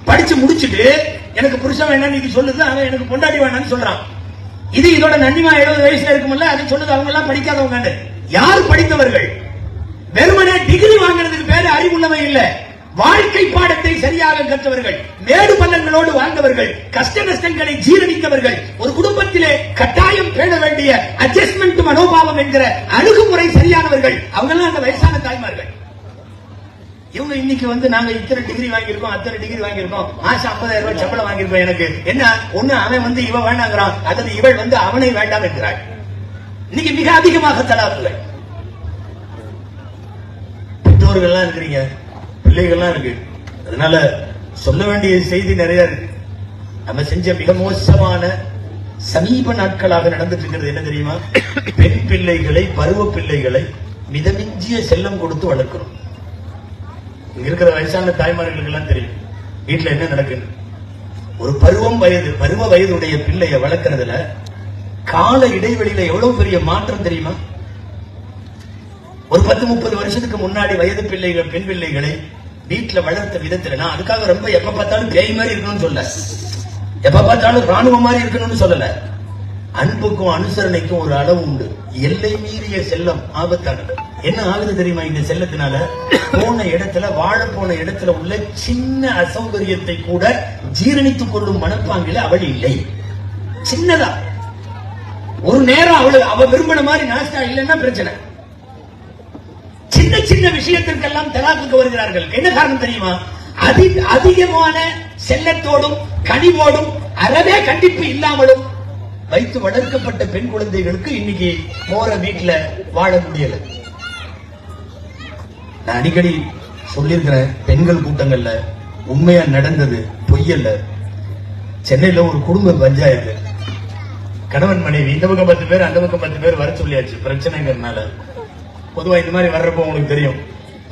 படிச்சு முடிச்சுட்டு எனக்கு புருஷன் வேணாம் நீங்க சொல்லுது, அவன் எனக்கு பொண்டாட்டி வேணான்னு சொல்றான். இது இதோட நன்னிமா 70 வயசுல இருக்கும்ல, அதை சொல்லுது. அவங்க எல்லாம் படிக்காதவங்க. யார் படித்தவர்கள்? வெறுமனே டிகிரி வாங்குறதுக்கு பேரு அறிவுள்ளவன் இல்ல, வாழ்க்கை பாடத்தை சரியாக கற்றவர்கள், மேடு பள்ளங்களோடு வாழ்ந்தவர்கள், கஷ்ட நஷ்டங்களை ஜீரணித்தவர்கள், ஒரு குடும்பத்திலே கட்டாயம் பேண வேண்டிய அட்ஜஸ்ட்மெண்ட் மனோபாவம் என்கிற அணுகுமுறை சரியானவர்கள். அவங்க எல்லாம் அந்த வயசான தாய்மார்கள். இவங்க இன்னைக்கு வந்து நாங்க இத்தனை டிகிரி வாங்கியிருக்கோம், அத்தனை டிகிரி வாங்கியிருக்கோம், மாசம் 50,000 ரூபாய் சம்பளம் வாங்கியிருக்கோம். எனக்கு என்ன ஒண்ணு, அவன் வந்து இவன் வேண்டாங்கிறான், அல்லது இவள் வந்து அவனை வேண்டாம் என்கிறாள். இன்னைக்கு மிக அதிகமாக தலாக்குகள். பெற்றோர்கள்லாம் இருக்கிறீங்க, பிள்ளைகள்லாம் இருக்கு, அதனால சொல்ல வேண்டிய செய்தி நிறைய இருக்கு. நம்ம செஞ்ச மிக மோசமான சமீப நாட்களாக நடந்துட்டு இருக்கிறது என்ன தெரியுமா? பெண் பிள்ளைகளை, பருவ பிள்ளைகளை மிதமிஞ்சிய செல்லம் கொடுத்து வளர்க்கிறோம். இங்க இருக்கிற வயசான தாய்மார்களுக்கு எல்லாம் தெரியும் வீட்டுல என்ன நடக்குது. ஒரு பருவ வயதுடைய பிள்ளைய வளர்க்கறதுல கால இடைவெளியில எவ்வளவு பெரிய மாற்றம் தெரியுமா? ஒரு 10-30 வருஷத்துக்கு முன்னாடி வயது பிள்ளைகள், பெண் பிள்ளைகளை வீட்டுல வளர்த்த விதத்துல, நான் அதுக்காக ரொம்ப எப்ப பார்த்தாலும் பேய் மாதிரி இருக்கணும்னு சொல்ல, எப்ப பார்த்தாலும் ராணுவம் மாதிரி இருக்கணும்னு சொல்லல. அன்புக்கும் அனுசரணைக்கும் ஒரு அளவு உண்டு. எல்லை மீறிய செல்லம் ஆபத்தானது. என்ன ஆகுது தெரியுமா? இந்த செல்லத்தினால வாழ போன இடத்துல உள்ள சின்ன அசௌகரியத்தை கூட ஜீரணித்துக் கொள்ளும் மனப்பாங்கில அவள் இல்லை. சின்னதா ஒரு நேரம் அவ விரும்பின மாதிரி நாஸ்டா இல்லைன்னா பிரச்சனை. சின்ன சின்ன விஷயத்திற்கெல்லாம் தலாக்குக்கு வருகிறார்கள். என்ன காரணம் தெரியுமா? அதிகமான செல்லத்தோடும் கனிவோடும் அறவே கண்டிப்பு இல்லாமலும் வைத்து வளர்க்கப்பட்ட பெண் குழந்தைகளுக்கு இன்னைக்கு போற வீட்டுல வாழ முடியல. நான் அடிக்கடி சொல்லியிருக்கிறேன், பெண்கள் கூட்டங்கள்ல உண்மையா நடந்தது பொய்யல்ல. சென்னையில ஒரு குடும்ப பஞ்சாயத்து, கணவன் மனைவி, இந்த பக்கம் 10 பேர் அந்த பக்கம் 10 பேர் வர சொல்லியாச்சு பிரச்சனைங்கிறதுனால. பொதுவா இந்த மாதிரி வர்றப்போ உங்களுக்கு தெரியும்,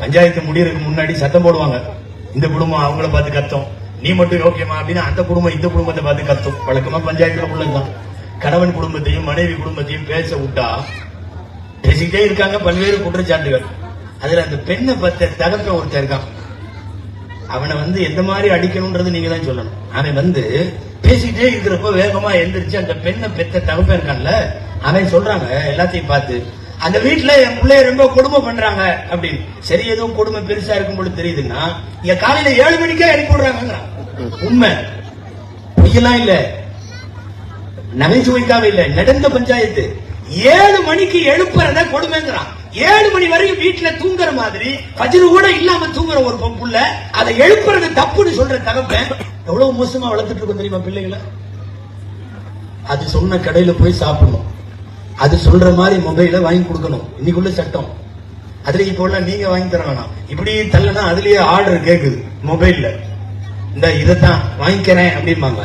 பஞ்சாயத்து முடியறதுக்கு முன்னாடி சத்தம் போடுவாங்க. இந்த குடும்பம் அவங்கள பார்த்து கத்தும், நீ மட்டும் ஓகேமா அப்படின்னு அந்த குடும்பம் இந்த குடும்பத்தை பார்த்து கத்தும். வழக்கமா பஞ்சாயத்துல உள்ளதுதான். கணவன் குடும்பத்தையும் மனைவி குடும்பத்தையும் பேச விட்டா பேசிக்கிட்டே இருக்காங்க, பல்வேறு குற்றச்சாட்டுகள். அதுல அந்த பெண்ணை பத்த தகப்ப ஒருத்தர் இருக்கான், அவனை எந்த மாதிரி அடிக்கணும்ன்றது நீங்க தான் சொல்லணும். அவன் பேசிக்கிட்டே இருக்கிறப்ப வேகமா எந்திரிச்சு அந்த பெண்ணை பெத்த தகப்ப இருக்கான்ல, அவன் சொல்றாங்க எல்லாத்தையும் பார்த்து, அந்த வீட்டுல என் பிள்ளைய ரொம்ப கொடுமை பண்றாங்க அப்படின்னு. சரி, ஏதோ கொடுமை பெருசா இருக்கும் போது தெரியுதுன்னா இங்க காலையில 7 மணிக்கே எழுப்பி விடுறாங்க. உண்மை, பொய்யெல்லாம் இல்ல, நகைச்சுவைக்காக இல்ல, நடந்த பஞ்சாயத்து. 7 மணிக்கு எழுப்புறத கொடுமைங்கிறான். 7 மணி வரைக்கும் வீட்டுல தூங்குற மாதிரி பஜ்ரு கூட இல்லாம தூங்குற ஒரு புள்ள, அதை எழுப்புறது தப்புன்னு சொல்ற தகப்பன் எவ்வளவு மோசமா வளர்த்துட்டு இருக்கும் தெரியுமா பிள்ளைகளை? அது சொன்ன கடையில போய் சாப்பிடணும், அது சொல்ற மாதிரி மொபைல வாங்கி கொடுக்கணும். இன்னைக்குள்ள சட்டம். அதுல இப்ப நீங்க வாங்கி தர வேணாம், இப்படி தள்ளனா அதுலயே ஆர்டர் கேக்குது மொபைல்ல, இந்த இதைத்தான் வாங்கிக்கிறேன் அப்படின்பாங்க.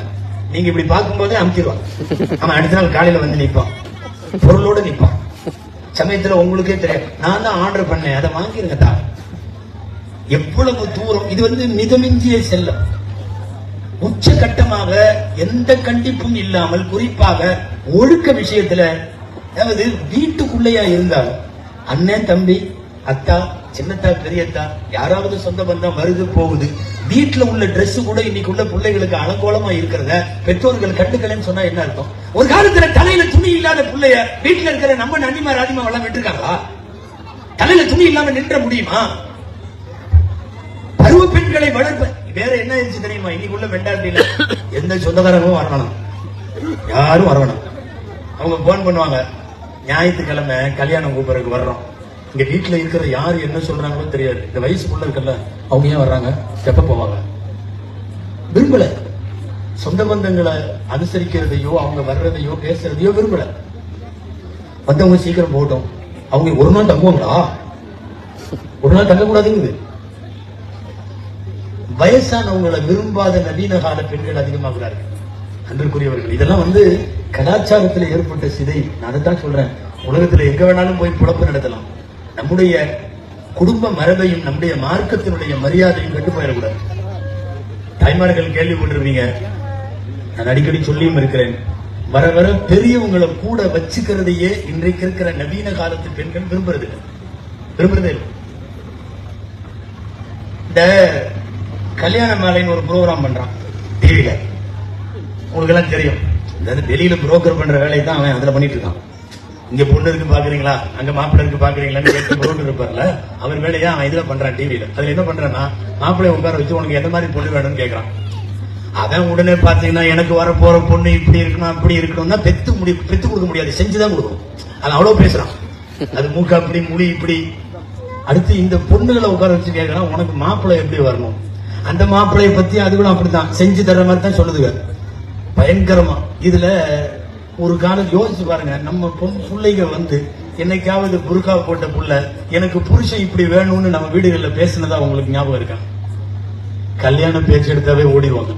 நீங்க இப்படி பார்க்கும் போதே அமுத்திடுவான். அவன் அடுத்த நாள் காலையில நிப்பான், பொருளோட நிப்பான். சமயத்துல உங்களுக்கே தெரியும், நான் தான் ஆர்டர் பண்ணேன், அதை வாங்கிருங்க தான். எவ்வளவு தூரம் இது மிதமிஞ்சிய செல்லம். உச்சகட்டமாக எந்த கண்டிப்பும் இல்லாமல், குறிப்பாக ஒழுக்க விஷயத்துல, அதாவது வீட்டுக்குள்ளேயா இருந்தாலும் அண்ணன் தம்பி அத்தா சின்னத்தா பெரியத்தா யாராவது சொந்த பந்தம் வருது போகுது, வீட்டுல உள்ள டிரெஸ் கூட இன்னைக்கு உள்ள பிள்ளைகளுக்கு அலங்கோலமா இருக்கிறத பெற்றோர்கள் கண்டுக்கலன்னு சொன்னா என்ன அர்த்தம்? ஒரு காலத்துல தலையில துணி இல்லாத பிள்ளைய வீட்டுல இருக்கிற நம்ம நன்னிமா ராதிமா எல்லாம் விட்டுருக்காங்களா? தலையில துணி இல்லாம நின்ற முடியுமா? பருவ பெண்களை வளர்ப்ப வேற என்ன இருந்துச்சு தெரியுமா? இன்னைக்குள்ள மென்டாலிட்டியில எந்த சொந்தக்காரங்களும் வரணும், யாரும் வரணும். அவங்க போன் பண்ணுவாங்க, ஞாயிற்றுக்கிழமை கல்யாணம் கூப்பிடறதுக்கு வர்றோம். இங்க வீட்டுல இருக்கிற யாரு என்ன சொல்றாங்களோ தெரியாது. இந்த வயசுக்குள்ள இருக்கல, அவங்க ஏன் வர்றாங்க, எப்ப போவாங்க? விரும்பல. சொந்த பந்தங்களை அனுசரிக்கிறதையோ அவங்க வர்றதையோ பேசுறதையோ விரும்பல. வந்தவங்க சீக்கிரம் போட்டோம். அவங்க ஒரு நாள் தங்குவாங்களா? ஒரு நாள் தங்க கூடாதுங்குது. வயசானவங்களை விரும்பாத நவீன கால பெண்கள் அதிகமாகிறார்கள். அன்பிற்குரியவர்கள், இதெல்லாம் கலாச்சாரத்தில் ஏற்பட்ட சிதை. நான் தான் சொல்றேன், உலகத்துல எங்க வேணாலும் போய் புலப்பு நடத்தலாம். நம்முடைய குடும்ப மரபையும் நம்முடைய மார்க்கத்தினுடைய மரியாதையும் கெட்டு போயிடக்கூடாது. தாய்மார்கள் கேள்விப்பட்டிருப்பீங்க, நான் அடிக்கடி சொல்லியும் இருக்கிறேன், வர வர பெரியவங்களை கூட வச்சுக்கிறதையே இன்றைக்கு இருக்கிற நவீன காலத்து பெண்கள் விரும்புறதே இல்லை. இந்த கல்யாண மாலைன்னு ஒரு ப்ரோக்ராம் பண்றான் டிவில, உங்களுக்கு எல்லாம் தெரியும். வெளியில புரோக்கர் பண்ற வேலையை தான் அவன் அதுல பண்ணிட்டு இருக்கான். இங்க பொண்ணு இருக்கு பாக்குறீங்களா, அங்க மாப்பிள்ளை இருக்கு பாக்குறீங்களான்னு புரோக்கர் இருப்பார்ல, அவர் வேலையா அவன் இதுல பண்றான் டிவில. அதுல என்ன பண்றான்னா, மாப்பிள்ளைய உட்கார வச்சு உனக்கு எந்த மாதிரி பொண்ணு வேணும்னு கேட்கறான். அவன் உடனே பாத்தீங்கன்னா, எனக்கு வர போற பொண்ணு இப்படி இருக்கணும் அப்படி இருக்கணும்னா பெத்து கொடுக்க முடியாது, செஞ்சுதான் கொடுக்கணும். அது அவ்வளவு பேசுறான். அது மூக்கு அப்படி முடி இப்படி. அடுத்து இந்த பொண்ணுகளை உட்கார வச்சு கேட்கறான், உனக்கு மாப்பிள்ளை எப்படி வரணும், அந்த மாப்பிள்ளைய பத்தி அதுகளும் அப்படித்தான் செஞ்சு தர்ற மாதிரி தான் சொல்லுதுங்க. பயங்கரமா. இதுல ஒரு காலம் யோசிச்சு பாருங்க, நம்ம பிள்ளைங்க என்னைக்காவது புர்கா போட்ட புள்ள எனக்கு புருஷன் இப்படி வேணும்னு நம்ம வீடுகள்ல பேசினதா உங்களுக்கு ஞாபகம் இருக்கா? கல்யாண பேச்சு எடுத்தாவே ஓடிடுவாங்க.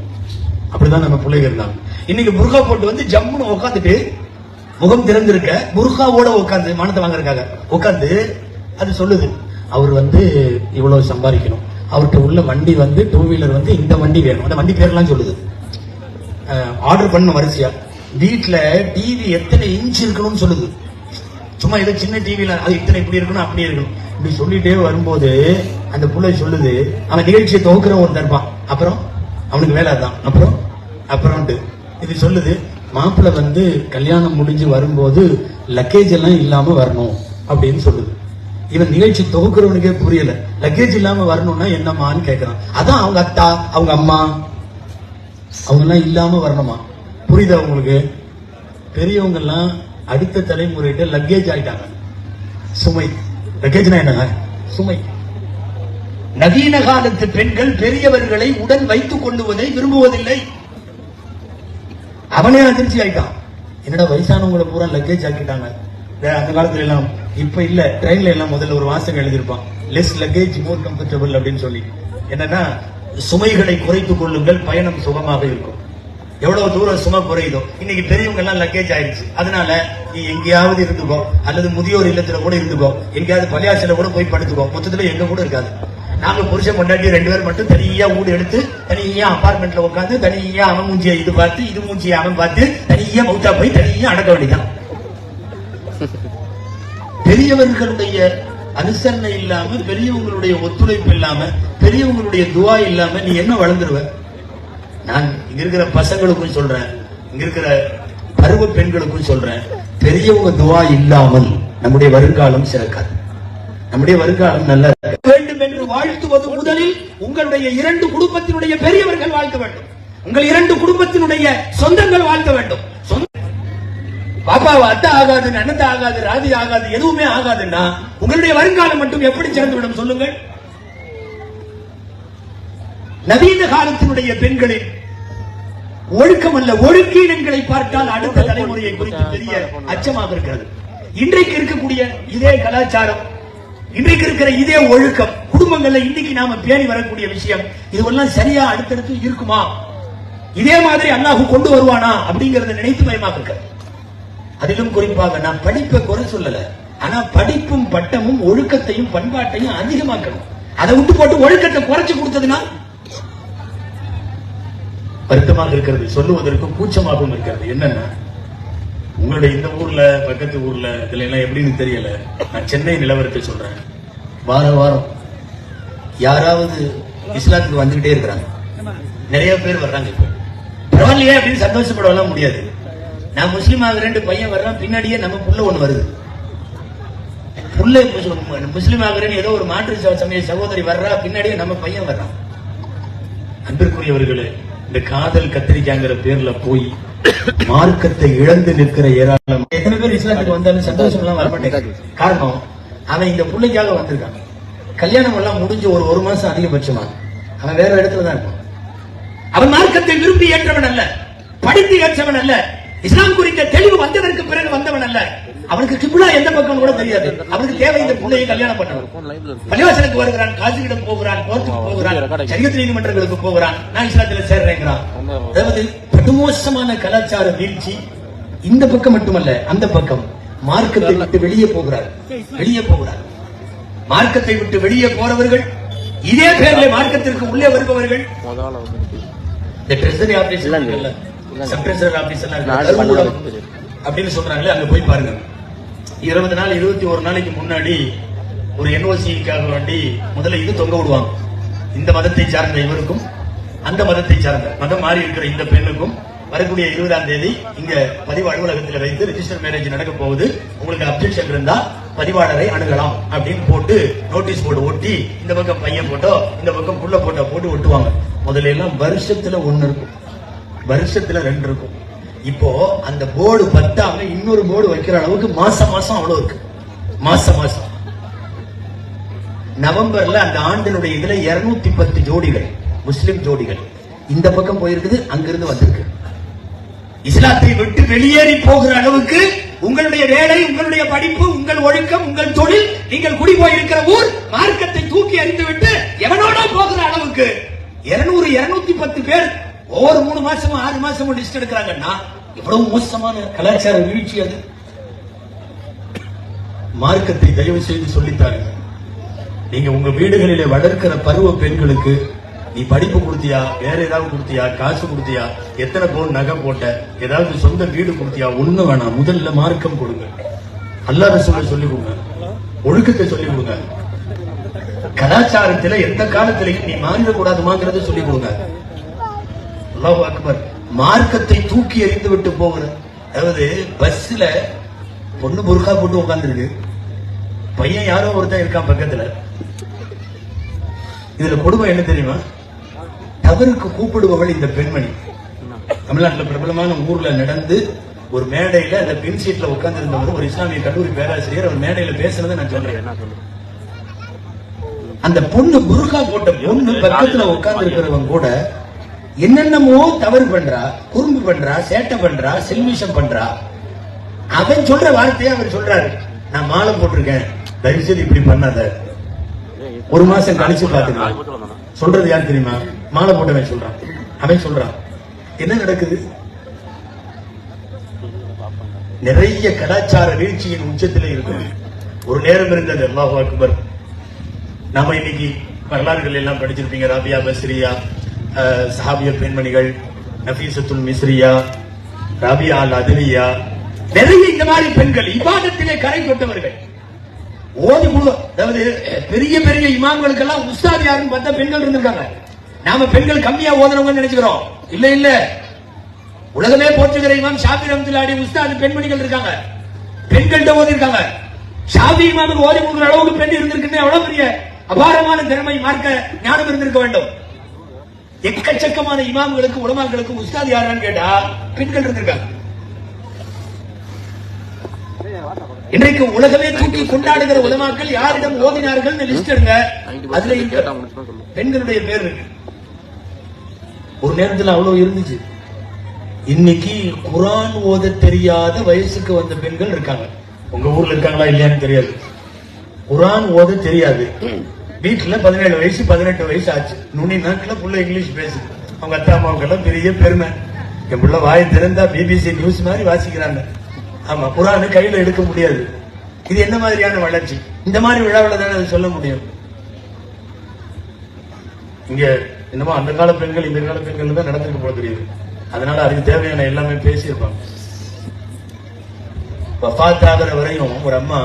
அப்படிதான் நம்ம பிள்ளைங்க இருந்தாங்க. இன்னைக்கு புர்கா போட்டு ஜம்முன்னு உட்காந்துட்டு, முகம் திறந்திருக்க புர்காவோட உட்காந்து மனத்தை வாங்கறதுக்காக உட்காந்து அது சொல்லுது, அவர் இவ்வளவு சம்பாதிக்கணும், அவர்கிட்ட உள்ள வண்டி 2 வீலர் இந்த வண்டி வேணும், அந்த வண்டி பேர்லாம் சொல்லுது. ஆர்டர் பண்ண வரிசையா வீட்டுல டிவி எத்தனை இன்ச் இருக்கணும்னு சொல்லுது. சும்மா ஏதோ சின்ன டிவில அது இத்தனை இப்படி இருக்கணும் அப்படி இருக்கணும் இப்படி சொல்லிட்டே வரும்போது அந்த புள்ளை சொல்லுது, அவன் நிகழ்ச்சியை துவக்கிற ஒரு தர்பான், அப்புறம் அவனுக்கு வேலை தான், அப்புறம் இது சொல்லுது, மாப்பிள்ளை கல்யாணம் முடிஞ்சு வரும்போது லக்கேஜ் எல்லாம் இல்லாம வரணும் அப்படின்னு சொல்லுது. இவன் நிகழ்ச்சி துவக்கிறவனுக்கே புரியல, லக்கேஜ் இல்லாம வரணும்னா என்னம்மான்னு கேட்கிறான். அதான் அவங்க அத்தா அவங்க அம்மா அவங்க எல்லாம் இல்லாம வரணுமா? புரியுதா உங்களுக்கு? பெரியவங்க எல்லாம் அடுத்த தலைமுறையிட்ட லக்கேஜ் ஆயிட்டாங்க. சுமை. லக்கேஜ்னா என்னங்க? சுமை. நவீன காலத்து பெண்கள் பெரியவர்களை உடன் வைத்துக் கொள்ளுவதை விரும்புவதில்லை. அவனே அதிர்ச்சி ஆயிட்டான். என்னடா வயசானவங்களை பூரா லக்கேஜ் ஆக்கிட்டாங்க. அந்த காலத்துல எல்லாம் இப்ப இல்ல, ட்ரெயின்ல எல்லாம் முதல்ல ஒரு வாசகம் எழுதியிருப்பான், லெஸ் லக்கேஜ் மோர் கம்ஃபர்டபிள் அப்படின்னு சொல்லி. என்னன்னா சுமைகளை குறைத்துக் கொள்ளுங்கள், பயணம் சுகமாக இருக்கும். எவ்வளவு தூரம் சுமை குறையுதோ. இன்னைக்கு பெரியவங்க எல்லாம் லக்கேஜ் ஆயிடுச்சு. அதனால நீ எங்கேயாவது இருந்துக்கோ, அல்லது முதியோர் இல்லத்துல கூட இருந்துக்கோ, எங்கேயாவது பள்ளியாசில கூட போய் படுத்துக்கோ, மொத்தத்துல எங்க கூட இருக்காது. நாங்க புருஷன் பொண்டாட்டி 2 பேர் மட்டும் தனியா வீடு எடுத்து தனியா அபார்ட்மெண்ட்ல உட்காந்து தனியா அவன் மூஞ்சியை இது பார்த்து இது மூஞ்சியை அவன் பார்த்து தனியா மௌத்தா போய் தனியா அடக்க வேண்டியதான். பெரியவர்களுடைய அனுசரணை இல்லாம, பெரியவங்களுடைய ஒத்துழைப்பு இல்லாம, பெரியவங்களுடைய துவா இல்லாம நீ என்ன வளர்ந்துருவ? நான் இங்க இருக்கிற பசங்களுக்கும் சொல்றேன், இங்க இருக்கிற பருவ பெண்களுக்கும் சொல்றேன், பெரியவங்க துவா இல்லாமல் நம்முடைய வருங்காலம் சிறக்காது. நம்முடைய வருங்காலம் நல்லா வேண்டும் என்று வாழ்த்துவது முதலில் உங்களுடைய 2 குடும்பத்தினுடைய பெரியவர்கள் வாழ்த்த வேண்டும். உங்கள் 2 குடும்பத்தினுடைய சொந்தங்கள் வாழ்த்த வேண்டும். பாப்பாவை அத்தை ஆகாது, அண்ணத்தை ஆகாது, ராதி ஆகாது, எதுவுமே ஆகாதுன்னா உங்களுடைய வருங்காலம் மட்டும் எப்படி சிறந்துவிடும் சொல்லுங்கள். நவீன காலத்தினுடைய பெண்களின் ஒழுக்கம் அல்ல ஒழுக்கீனங்களை பார்த்தால் அடுத்த தலைமுறையை குறித்து பெரிய அச்சமாக இருக்கிறது. இன்றைக்கு இருக்கக்கூடிய இதே கலாச்சாரம், இன்றைக்கு இருக்கிற இதே ஒழுக்கம் குடும்பங்கள்ல இன்னைக்கு நாம பேணி வரக்கூடிய விஷயம், இதுவெல்லாம் சரியா அடுத்தடுத்து இருக்குமா? இதே மாதிரி அல்லாஹ் கொண்டு வருவானா அப்படிங்கறத நினைத்து பயமாக இருக்க. அதிலும் குறிப்பாக நான் படிப்பை குறை சொல்லல, ஆனா படிப்பும் பட்டமும் ஒழுக்கத்தையும் பண்பாட்டையும் அதிகமாக்கணும். அதை விட்டு போட்டு ஒழுக்கத்தை குறைச்சு கொடுத்ததுன்னா வருத்தமாக இருக்கிறது, சொல்லுவதற்கு கூச்சமாகவும் இருக்கிறது. என்னன்னா உங்களுடைய இந்த ஊர்ல பக்கத்து ஊர்ல இதுல எல்லாம் எப்படின்னு தெரியல, நான் சென்னை நிலவரத்தை சொல்றேன். வாரம் யாராவது இஸ்லாத்துக்கு வந்துகிட்டே இருக்கிறாங்க, நிறைய பேர் வர்றாங்க. இப்ப பரவாயில்லையே அப்படின்னு சந்தோஷப்படலாம் முடியாது. நான் முஸ்லீம் ஆகுறேன், பையன் வர்றான், பின்னாடியே நம்ம புள்ள ஒண்ணு வருது. புள்ள முஸ்லீம் ஆகுறேன்னு ஏதோ ஒரு மாற்று சமய சகோதரி வர்றா, பின்னாடியே நம்ம பையன் வர்றான். அன்பிற்குரியவர்களே, இந்த காதல் கத்திரிக்காங்கிற பேர்ல போய் மார்க்கத்தை இழந்து நிற்கிற ஏராளம். எத்தனை பேர் இஸ்லாத்துக்கு வந்தாலும் சந்தோஷம் எல்லாம் வரமாட்டேங்க. காரணம், அவன் இந்த பிள்ளைக்காக வந்திருக்கான். கல்யாணம் எல்லாம் முடிஞ்சு ஒரு மாசம் அதிகபட்சமா அவன் வேற இடத்துல தான் இருப்பான். அவன் மார்க்கத்தை விரும்பி ஏற்றவன் அல்ல, படித்து ஏற்றவன் அல்ல, இஸ்லாம் குறித்த தெளிவு வந்ததற்கு பிறகு வந்தவன் அல்ல. அவனுக்கு கிப்லா எந்த பக்கம் கூட தெரியாது. அவனுக்கு தேவை இந்த பிள்ளையை கல்யாணம் பண்ணவன். பள்ளிவாசலுக்கு வருகிறான், காசியிடம் போகிறான், கோர்ட்டுக்கு போகிறான், சரியத் நீதிமன்றங்களுக்கு போகிறான், நான் இஸ்லாத்துல சேர்றேங்கிறான். அதாவது படுமோசமான கலாச்சார வீழ்ச்சி இந்த பக்கம் மட்டுமல்ல, அந்த பக்கம் மார்க்கத்தை விட்டு வெளியே போகிறார். மார்க்கத்தை விட்டு வெளியே போறவர்கள், இதே பேர்ல மார்க்கத்திற்கு உள்ளே வருபவர்கள், இந்த treasury office sub treasury office எல்லாம் அப்படின்னு சொல்றாங்களே, அங்க போய் பாருங்க. 20 நாள் 21 நாளைக்கு முன்னாடி ஒரு என்ஓசிக்காக வேண்டி முதல்ல இது தொங்க விடுவாங்க. இந்த மதத்தை சார்ந்த இவருக்கும் அந்த மதத்தை சார்ந்த மதம் மாறி இருக்கிற இந்த பெண்ணுக்கும் வரக்கூடிய 20ஆம் தேதி இங்க பதிவு அலுவலகத்தில் வைத்து ரெஜிஸ்டர் மேரேஜ் நடக்க போகுது. உங்களுக்கு அப்செக்ஷன் இருந்தா பதிவாளரை அணுகலாம் அப்படின்னு போட்டு நோட்டீஸ் போர்டு ஒட்டி, இந்த பக்கம் பையன் போட்டோ இந்த பக்கம் புள்ள போட்டோ போட்டு ஒட்டுவாங்க. முதல்ல எல்லாம் வருஷத்துல 1 இருக்கும், வருஷத்துல 2 இருக்கும். இப்போ அந்த போர்டு பத்தாம இன்னொரு போர்டு வைக்கிற அளவுக்கு மாசம் அவ்வளவு இருக்கு. மாசம் நவம்பர்ல அந்த ஆண்டினுடைய இதுல 210 ஜோடிகள் முஸ்லிம் ஜோடிகள் இந்த பக்கம் போயிருக்குது, அங்கிருந்து வந்திருக்கு. இஸ்லாத்தை விட்டு வெளியேறி போகிற அளவுக்கு உங்களுடைய வேலை, உங்களுடைய படிப்பு, உங்கள் ஒழுக்கம், உங்கள் தொழில், நீங்கள் குடி போயிருக்கிற ஊர் மார்க்கத்தை தூக்கி அறிந்துவிட்டு எவனோட போகிற அளவுக்கு 200-210 பேர் ஒவ்வொரு 3 மாசமும் 6 மாசமும் லிஸ்ட் எடுக்கிறாங்கன்னா எவ்வளவு மோசமான கலாச்சார வீழ்ச்சி அது. மார்க்கத்தை தயவு செய்து சொல்லித்தாருங்க. நீங்க உங்க வீடுகளிலே வளர்க்கிற பருவ பெண்களுக்கு நீ படிப்பு கொடுத்தியா, வேற ஏதாவது கொடுத்தியா, காசு கொடுத்தியா, எத்தனை பவுன் நகை போட்ட, ஏதாவது சொந்த வீடு கொடுத்தியா, ஒண்ணு வேணாம். முதல்ல மார்க்கம் கொடுங்க, அல்லாஹ் ரசூலை சொல்லி கொடுங்க, ஒழுக்கத்தை சொல்லி கொடுங்க. கலாச்சாரத்துல எந்த காலத்திலையும் நீ மாறிடக்கூடாதுமாங்கிறத சொல்லி கொடுங்க. அல்லாஹ் அக்பர். மார்க்கத்தை தூக்கி எறிந்து விட்டு போகிற, அதாவது பஸ்ல பொண்ணு புர்கா போட்டு உட்கார்ந்துருக்கு, பையன் யாரோ ஒருத்தன் இருக்கான் பக்கத்துல. இதுல கொடுமை என்ன தெரியுமா? தவறுக்கு கூப்பிடுபவள் இந்த பெண்மணி. தமிழ்நாட்டில் பிரபலமான ஊர்ல நடந்து ஒரு மேடையில அந்த பின் சீட்ல உட்கார்ந்து இருந்தவர் ஒரு இஸ்லாமிய கல்லூரி பேராசிரியர், அவர் மேடையில பேசுறதை நான் சொல்றேன். அந்த பொண்ணு புர்கா போட்ட பொண்ணு பக்கத்துல உட்கார்ந்து இருக்கிறவங்க கூட என்னென்னமோ தவறு பண்றா, குறும்பு பண்றா, சேட்டை பண்றா, செல்மிஷம் பண்றா. அவன் சொல்ற வார்த்தையை அவர் சொல்றாரு, நான் மாலை போட்டிருக்கேன், தயவு செய்து இப்படி பண்ணாத. ஒரு மாசம் கழிச்சு பாத்துக்கலாம். சொல்றது யார் தெரியுமா? மாலை போட்டவன் சொல்றான். அவன் சொல்றான். என்ன நடக்குது? நிறைய கலாச்சார வீழ்ச்சியின் உச்சத்தில் இருக்கு. ஒரு நேரம் இருந்தது, அல்லாஹு அக்பர். நாம இன்னைக்கு வரலாறுகள் எல்லாம் படிச்சிருப்பீங்க. ராபியா பஸ்ரியா, சஹாபிய பெண்மணிகள், நஃபீசத்துல் மிஸ்ரியா, ராபியா அல் அத்வியா, நிறைய இந்த மாதிரி பெண்கள் இபாதத்திலே கரை தொட்டவர்கள். ஓதி அதாவது பெரிய பெரிய இமாம்களுக்கெல்லாம் உஸ்தாத் யாருன்னு பார்த்தா பெண்கள் இருந்திருக்காங்க. நாம பெண்கள் கம்மியா ஓதுனவங்க நினைச்சுக்கிறோம். இல்ல இல்ல, உலகமே போற்றுகிற இமாம் ஷாஃபி ரஹ்மத்துல்லாஹி உஸ்தாத் பெண்மணிகள் இருக்காங்க, பெண்கள்கிட்ட ஓதி இருக்காங்க. ஷாஃபி இமாமுக்கு ஓதி கொடுக்குற அளவுக்கு பெண் இருந்திருக்கு. எவ்வளவு பெரிய அபாரமான திறமை, மார்க்க ஞானம் இருந்திருக்க வேண்டும். எக்கச்சக்கமான இமாம்களுக்கு உலமாக்களுக்கு உஸ்தாத் யாரான்னு கேட்டா பெண்கள் இருந்திருக்காங்க. இன்றைக்கு உலகமே தூக்கி கொண்டாடுகிற உலமாக்கள் யாரிடம் ஓதினார்கள் லிஸ்ட் எடுங்க, அதுல பெண்களுடைய பேர் இருக்கு. ஒரு நேரத்தில் அவ்வளவு இருந்துச்சு. இன்னைக்கு குர்ஆன் ஓத தெரியாத வயசுக்கு வந்த பெண்கள் இருக்காங்க. உங்க ஊர்ல இருக்காங்களா இல்லையான்னு தெரியாது. குர்ஆன் ஓத தெரியாது, வீட்டுல 17 வயசு 18 வயசு ஆச்சு, நுனி நாட்கள் புள்ள இங்கிலீஷ் பேசுது. அவங்க அத்தா அம்மாவுக்கெல்லாம் பெரிய பெருமை, என் புள்ள வாய் திறந்தா பிபிசி நியூஸ் மாதிரி வாசிக்கிறாங்க. ஆமா, குர்ஆனை கையில எடுக்க முடியாது. இது என்ன மாதிரியான வளர்ச்சி? இந்த மாதிரி விழாவில் தானே அதை சொல்ல முடியும். இங்க என்னமோ அந்த கால பெண்கள் இந்த கால பெண்கள் தான் நடந்துட்டு போல தெரியுது. அதனால அதுக்கு தேவையான எல்லாமே பேசியிருப்பாங்க. வஃபாத் ஆகிற வரையும் ஒரு அம்மா,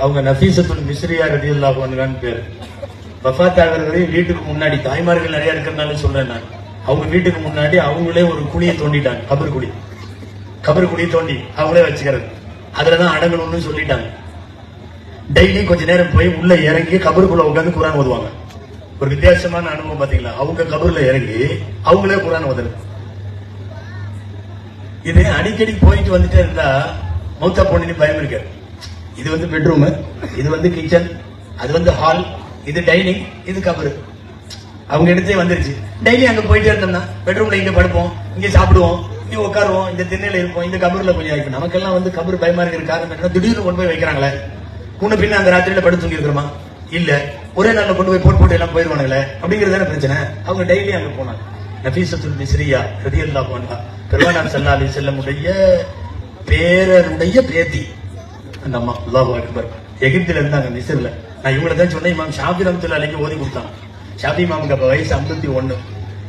அவங்க நஃபீசத்துல் மிஸ்ரியா ரலியல்லாஹு அன்ஹான்னு பேரு. வஃபாத் ஆகிற வரையும் வீட்டுக்கு முன்னாடி, தாய்மார்கள் நிறைய இருக்கிறதுனால சொல்றேன் நான், அவங்க வீட்டுக்கு முன்னாடி அவங்களே ஒரு குழியை தோண்டிட்டாங்க, கபர் குழி தோண்டி அவங்களே வச்சுக்கிறது. அதுலதான் அடங்கணும்னு சொல்லிட்டாங்க. டெய்லி கொஞ்ச நேரம் போய் உள்ள இறங்கி கபருக்குள்ள உட்காந்து குர்ஆன் ஓதுவாங்க. ஒரு வித்தியாசமான அனுபவம் பாத்தீங்களா? அவங்க கபர்ல இறங்கி அவங்களே குர்ஆன் ஓதுறது. இது அடிக்கடி போயிட்டு வந்துட்டே இருந்தா மௌத்தா போனி பயம் இருக்காது. இது வந்து பெட்ரூம், இது வந்து கிச்சன், அது வந்து ஹால், இது டைனிங், இது கபரு. அவங்க இடத்தே வந்துருச்சு. டெய்லி அங்க போயிட்டே இருந்தோம்னா பெட்ரூம்ல இங்க படுப்போம், இங்க சாப்பிடுவோம், இங்க உட்காருவோம், இந்த திண்ணையில இருப்போம், இந்த கபர்ல கொஞ்சம் ஆயிடும். நமக்கெல்லாம் வந்து கபர் பயமா இருக்கிற காரணம் என்ன? திடீர்னு கொண்டு போய் வைக்கிறாங்களே, முன்ன பின்ன அந்த ராத்திரியில படுத்து தூங்கி இருக்கிறோமா? இல்ல, ஒரே நாள்ல கொண்டு போய் போட்டு எல்லாம் போயிருவானுங்களே, அப்படிங்கறதான பிரச்சனை. அவங்க டெய்லி அங்க போனாங்க. நஃபீசத்துல் மிஸ்ரியா ரலியல்லாஹு அன்ஹா, பெருமானார் ஸல்லல்லாஹு அலைஹி வஸல்லம் பேரருடைய பேத்தி அந்த அம்மா. அல்லாஹு அக்பர். எகிப்துல இருந்தாங்க, மிஸ்ர்ல. நான் இவங்களை தான் சொன்னேன், இமாம் ஷாஃபி ரஹ்மத்துல்லாஹி ஓதி கொடுத்தாங்க. ஷாஃபி இமாமுக்கு அப்ப வயசு 51,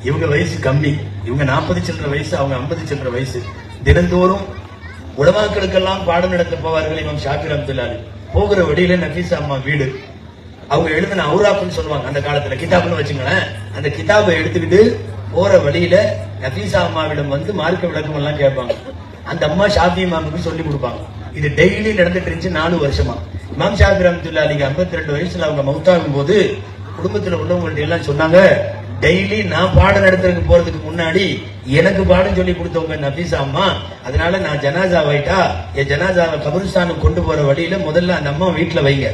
இவங்க வயசு கம்மி. இவங்க 40 சில்லற வயசு, அவங்க 50 சில்லற வயசு. தினந்தோறும் உலமாக்களுக்கெல்லாம் பாடம் நடத்த போவார்கள் இமாம் ஷாஃபி ரஹ்மத்துல்லாஹி. போகிற வழியில நஃபீசா அம்மா வீடு. அவங்க எழுதின அவுராப்னு சொல்லுவாங்க அந்த காலத்துல, கிதாப்னு வச்சுங்களேன். அந்த கிதாபை எடுத்துக்கிட்டு போற வழியில நஃபீசா அம்மாவிடம் வந்து மார்க்க விளக்கம் எல்லாம் கேட்பாங்க. அந்த அம்மா ஷாஃபி இமாமுக்கு சொல்லி கொடுப்பாங்க. இது டெய்லி நடந்துட்டு இருந்துச்சு 4 வருஷமா. இமாம் ஷாஃபி ரஹ்மத்துல்லாஹி 52 வயசுல அவங்க மௌத்தாகும் போது குடும்பத்துல உள்ளவங்கள்ட்ட எல்லாம் சொன்னாங்க, டெய்லி நான் பாடம் நடத்துறதுக்கு போறதுக்கு முன்னாடி எனக்கு பாடம் சொல்லி கொடுத்தவங்க நஃபீசா அம்மா. அதனால நான் ஜனாசாவாயிட்டா என் ஜனாசாவை கபரிஸ்தானுக்கு கொண்டு போற வழியில முதல்ல அந்த அம்மா வீட்டுல வைங்க.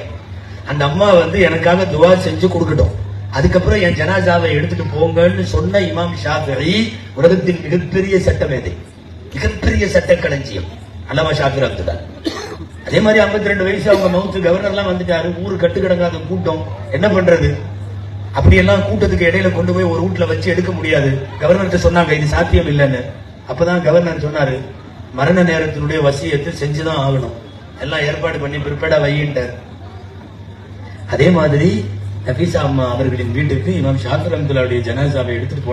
அந்த அம்மா வந்து எனக்காக துவா செஞ்சு கொடுக்கட்டும், அதுக்கப்புறம் என் ஜனாசாவை எடுத்துட்டு போங்கன்னு சொன்ன இமாம் ஷாஃபிஈ உலகத்தின் மிகப்பெரிய சட்டமேதை, மிகப்பெரிய சட்ட களஞ்சியம் அல்லாமா ஷாஃபி ரஹ்மத்துல்லாஹி. அதே மாதிரி 52 வயசு அவங்க மவுத்து, கவர்னர் எல்லாம் வந்துட்டாரு. ஊரு கட்டுக்கிடங்காத கூட்டம், என்ன பண்றது? அப்படியெல்லாம் கூட்டத்துக்கு இடையில கொண்டு போய் ஒரு வீட்டுல வச்சு எடுக்க முடியாது. கவர்னர்கிட்ட சொன்னாங்க இது சாத்தியம் இல்லைன்னு. அப்பதான் கவர்னர் சொன்னாரு, மரண நேரத்தினுடைய வசியத்தை செஞ்சுதான் ஆகணும், எல்லாம் ஏற்பாடு பண்ணி பிரிப்பேர்டா வையின்ட்டார். அதே மாதிரி நஃபீசா அம்மா அவர்களின் வீட்டுக்கு இமாம் ஷாஃபி ரஹ்மத்துல்லாஹி ஜனாசாவை எடுத்துட்டு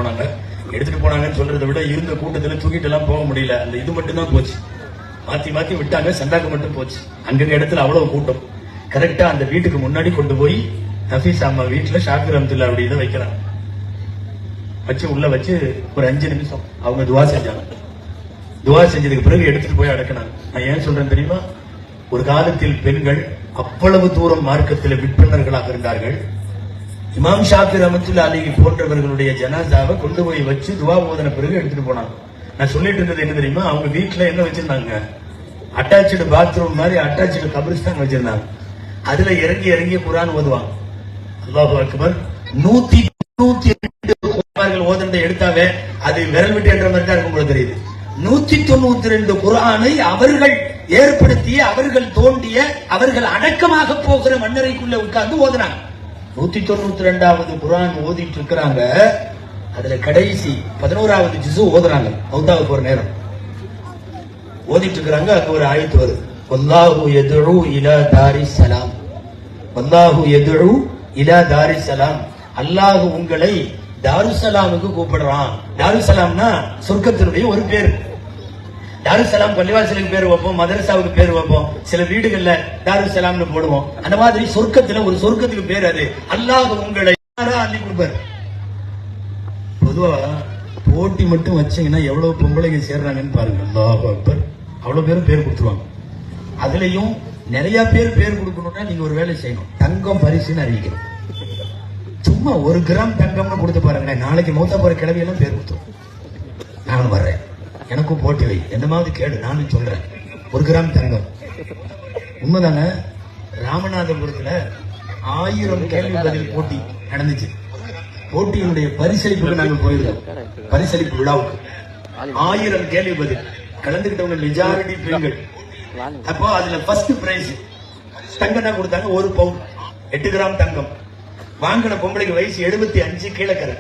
போனாங்கன்னு சொல்றதை விட இருந்த கூட்டத்துல தூக்கிட்டு எல்லாம் போக முடியல. அந்த இது மட்டும் தான் போச்சு, மாத்தி விட்டாங்க, சந்தாக்கு மட்டும் போச்சு. அங்க இடத்துல அவ்வளவு கூட்டம். கரெக்டா அந்த வீட்டுக்கு முன்னாடி கொண்டு போய் நஃபீசா அம்மா வீட்டுல ஷாஃபி ரஹ்மத்துல்லாஹி இதை வைக்கிறாங்க. வச்சு உள்ள வச்சு ஒரு 5 நிமிஷம் அவங்க துவா செஞ்சாங்க. துவா செஞ்சதுக்கு பிறகு எடுத்துட்டு போய் அடக்கினாங்க. நான் ஏன் சொல்றேன் தெரியுமா? ஒரு காலத்தில் பெண்கள் அவ்வளவு தூரம் மார்க்கத்தில் விற்பனர்களாக இருந்தார்கள். இமாம் ஷாஃபி ரஹ்மத்துல்லாஹி போன்றவர்களுடைய ஜனாசாவை கொண்டு போய் வச்சு துவா ஓதின பிறகு எடுத்துட்டு போனாங்க. நான் சொல்லிட்டு இருந்தது என்ன தெரியுமா? அவங்க வீட்டுல என்ன வச்சிருந்தாங்க? அட்டாச்சு பாத்ரூம் மாதிரி அட்டாச்சு கபிரிஸ்தான் வச்சிருந்தாங்க. அதுல இறங்கி குர்ஆன் ஓதுவாங்க. அல்லாஹு அக்பர். 192 குர்ஆன்கள் ஓதுனதை எடுத்தாவே அது விரல் விட்டு என்ற மாதிரி தான் இருக்கும் போல தெரியுது. 192 குர்ஆனை அவர்கள் ஏற்படுத்திய, அவர்கள் தோண்டிய, அவர்கள் அடக்கமாக போகிற மண்ணறைக்குள்ள உட்கார்ந்து ஓதுனாங்க. 192வது குர்ஆன் ஓதிட்டு இருக்கிறாங்க. அதுல கடைசி 11வது ஜுஸு ஓதுறாங்க. மௌத்தாக போற நேரம் ஓதிட்டு இருக்கிறாங்க. அங்க ஒரு ஆயத்து வருது, வல்லாஹு யதுஉ இலா தாரிஸ் ஸலாம், வல்லாஹு யதுஉ இலா தாரிஸ் ஸலாம், அல்லாஹ் உங்களை தாருஸ்ஸலாமுக்கு கூப்பிடுறான். தாருஸ்ஸலாம்னா சொர்க்கத்தினுடைய ஒரு பேர். தாருஸ்ஸலாம் பள்ளிவாசலுக்கு பேர் வைப்போம், மதரசாவுக்கு பேர் வைப்போம், சில வீடுகள்ல தாருஸ்ஸலாம்னு போடுவோம். அந்த மாதிரி சொர்க்கத்துல ஒரு சொர்க்கத்துக்கு பேர் அது. அல்லாஹ் உங்களை அள்ளி கொடுப்பார். பொதுவா போட்டி மட்டும் வச்சீங்கன்னா எவ்வளவு பொம்பளைங்க சேர்றாங்கன்னு பாருங்க. அல்லாஹ் அக்பர். அவ்வளவு பேரும் பேர் கொடுத்துருவாங்க. அதுலயும் நிறைய பேர் பேர் கொடுக்கணும்னா நீங்க ஒரு வேலை செய்யணும், தங்கம் பரிசுன்னு அறிவிக்கணும். சும்மா 1 கிராம் தங்கம்னு கொடுத்து பாருங்க, நாளைக்கு மூத்தா போற கிளவியெல்லாம் பேர் கொடுத்துரும். நானும் வர்றேன், எனக்கும் போட்டி வை, என்னமாவது கேடு, நானும் சொல்றேன். 1 கிராம் தங்கம் உண்மைதாங்க. ராமநாதபுரத்துல 1000 கேள்வி பதில் போட்டி நடந்துச்சு. போட்டியினுடைய பரிசளிப்புக்கு நாங்கள் போயிருந்தோம். பரிசளிப்பு விழாவுக்கு 1000 கேள்வி பதில் கலந்துகிட்டவங்க மெஜாரிட்டி பெண்கள். அப்போ அதுல ஃபர்ஸ்ட் பிரைஸ் தங்கம் தான் கொடுத்தாங்க, 1 பவுன் 8 கிராம் தங்கம். வாங்கின பொம்பளைக்கு வயசு 75,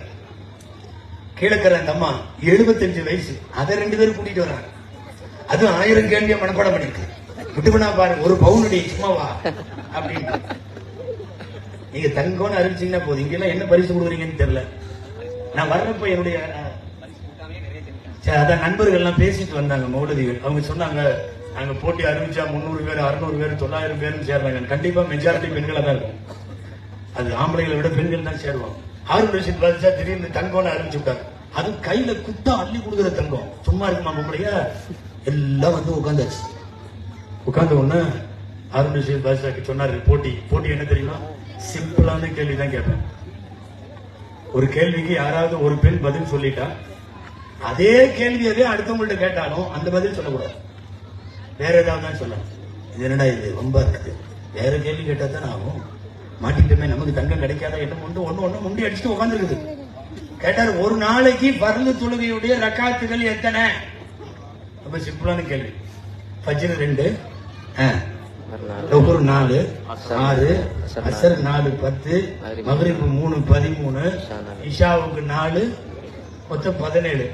கீழக்கரை அந்த அம்மா 75 வயசு. அதை 2 பேரும் கூட்டிட்டு வர்றாங்க. அதுவும் 1000 கேள்வியை மனப்பாடம் பண்ணிருக்கு. விட்டுவினா பாருங்க, 1 பவுனுடைய சும்மாவா அப்படின்னு. நீங்க தங்கம்னு அறிவிச்சீங்கன்னா போதும். இங்கெல்லாம் என்ன பரிசு கொடுக்குறீங்கன்னு தெரியல. நான் வர்றப்ப என்னுடைய அதான் நண்பர்கள் எல்லாம் பேசிட்டு வந்தாங்க, மௌலதிகள். அவங்க சொன்னாங்க, நாங்க போட்டி அறிவிச்சா 300 பேர் 600 பேர் 900 பேரும் சேர்றாங்க. கண்டிப்பா மெஜாரிட்டி பெண்களா தான் இருக்கும். அது ஆம்பளைகளை விட பெண்கள் தான் சேருவாங்க. ஹாரூன் ரஷீத் பாதுஷா திடீர்னு தங்கம்னு அறிவிச்சு விட்டாங்க. அது கையில குத்தா அள்ளி கொடுக்குற தங்கம். சும்மா இருக்குமா பொம்பளையா? எல்லாம் வந்து உட்காந்தாச்சு. உட்கார்ந்த உடனே ஹாரூன் ரஷீத் பாதுஷாக்கு சொன்னாரு, போட்டி என்ன தெரியுமா? சிம்பிளான கேள்வி தான் கேட்பேன். ஒரு கேள்விக்கு யாராவது ஒரு பெண் பதில் சொல்லிட்டா, அதே கேள்வியவே அடுத்தவங்கள்ட்ட கேட்டாலும் அந்த பதில் சொல்லக்கூடாது, வேற ஏதாவது தான் சொல்லணும். இது என்னடா இது ரொம்ப இருக்குது, வேற கேள்வி கேட்டா தான் ஆகும், மாட்டிட்டுமே நமக்கு தங்கம் கிடைக்காத என்ன ஒண்ணு முண்டி அடிச்சுட்டு உட்காந்துருக்குது. கேட்டாரு, ஒரு நாளைக்கு பர்து தொழுகையுடைய ரக்காத்துகள் எத்தனை? ரொம்ப சிம்பிளான கேள்வி. ஃபஜ்ர் 2, லுஹர் 4, 6, அஸ்ர் 4, 10, மக்ரிப் 3, 13, இஷாவுக்கு 4, மொத்தம் 17.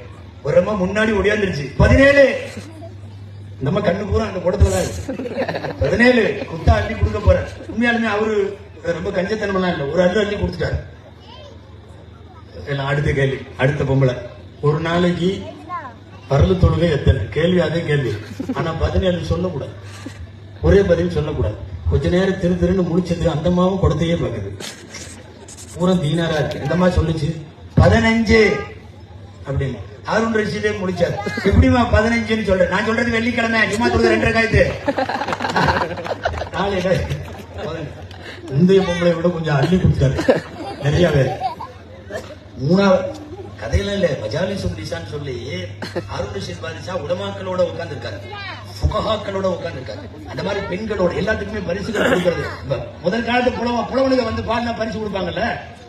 ஒருமா முன்னாடி ஒடியாந்துருச்சு 17. நம்ம கண்ணு பூரா அந்த கூடத்துலதான் 17 குத்தா அள்ளி கொடுக்க போறேன். உண்மையாலுமே அவரு ரொம்ப கஞ்சத்தனமெல்லாம் இல்ல, ஒரு அள்ளி கொடுத்துட்டாரு. அடுத்த கேள்வி, அடுத்த பொம்பளை, ஒரு நாளைக்கு பரலு தொழுகை எத்தனை? கேள்வி அதே கேள்வி, ஆனா 17 சொல்லக்கூடாது, ஒரே பதில் சொல்லக்கூடாது. கொஞ்ச நேரம் திருன்னு முடிச்சது. அந்த மாவும் குடத்தையே பாக்குது, பூரா தீனாரா இருக்கு. இந்த மாதிரி சொல்லுச்சு 15 அப்படின்னு. ஹாரூன் ரஷீதே முடிச்சார். எப்படிமா 15ன்னு சொல்றேன்? நான் சொல்றது வெள்ளிக்கிழமை, ஜும்மா தொழுகை 2 ரக்காயத்து. முந்தைய பொம்பளை விட கொஞ்சம் அள்ளி கொடுத்தாரு நிறைய பேர். 3வது கதையெல்லாம் இல்ல, மஜாலிஸ் நிசான்னு சொல்லி ஹாரூன் ரஷீத் பாதுஷா உலமாக்களோட உட்கார்ந்து இருக்காரு, ஃபுகஹாக்களோட உட்கார்ந்து இருக்காரு. அந்த மாதிரி பெண்களோட எல்லாத்துக்குமே பரிசுகள் கொடுக்கிறது. முதல் காலத்து புலவனுக்கு வந்து பாடினா பரிசு கொடுப்பாங்கல்ல,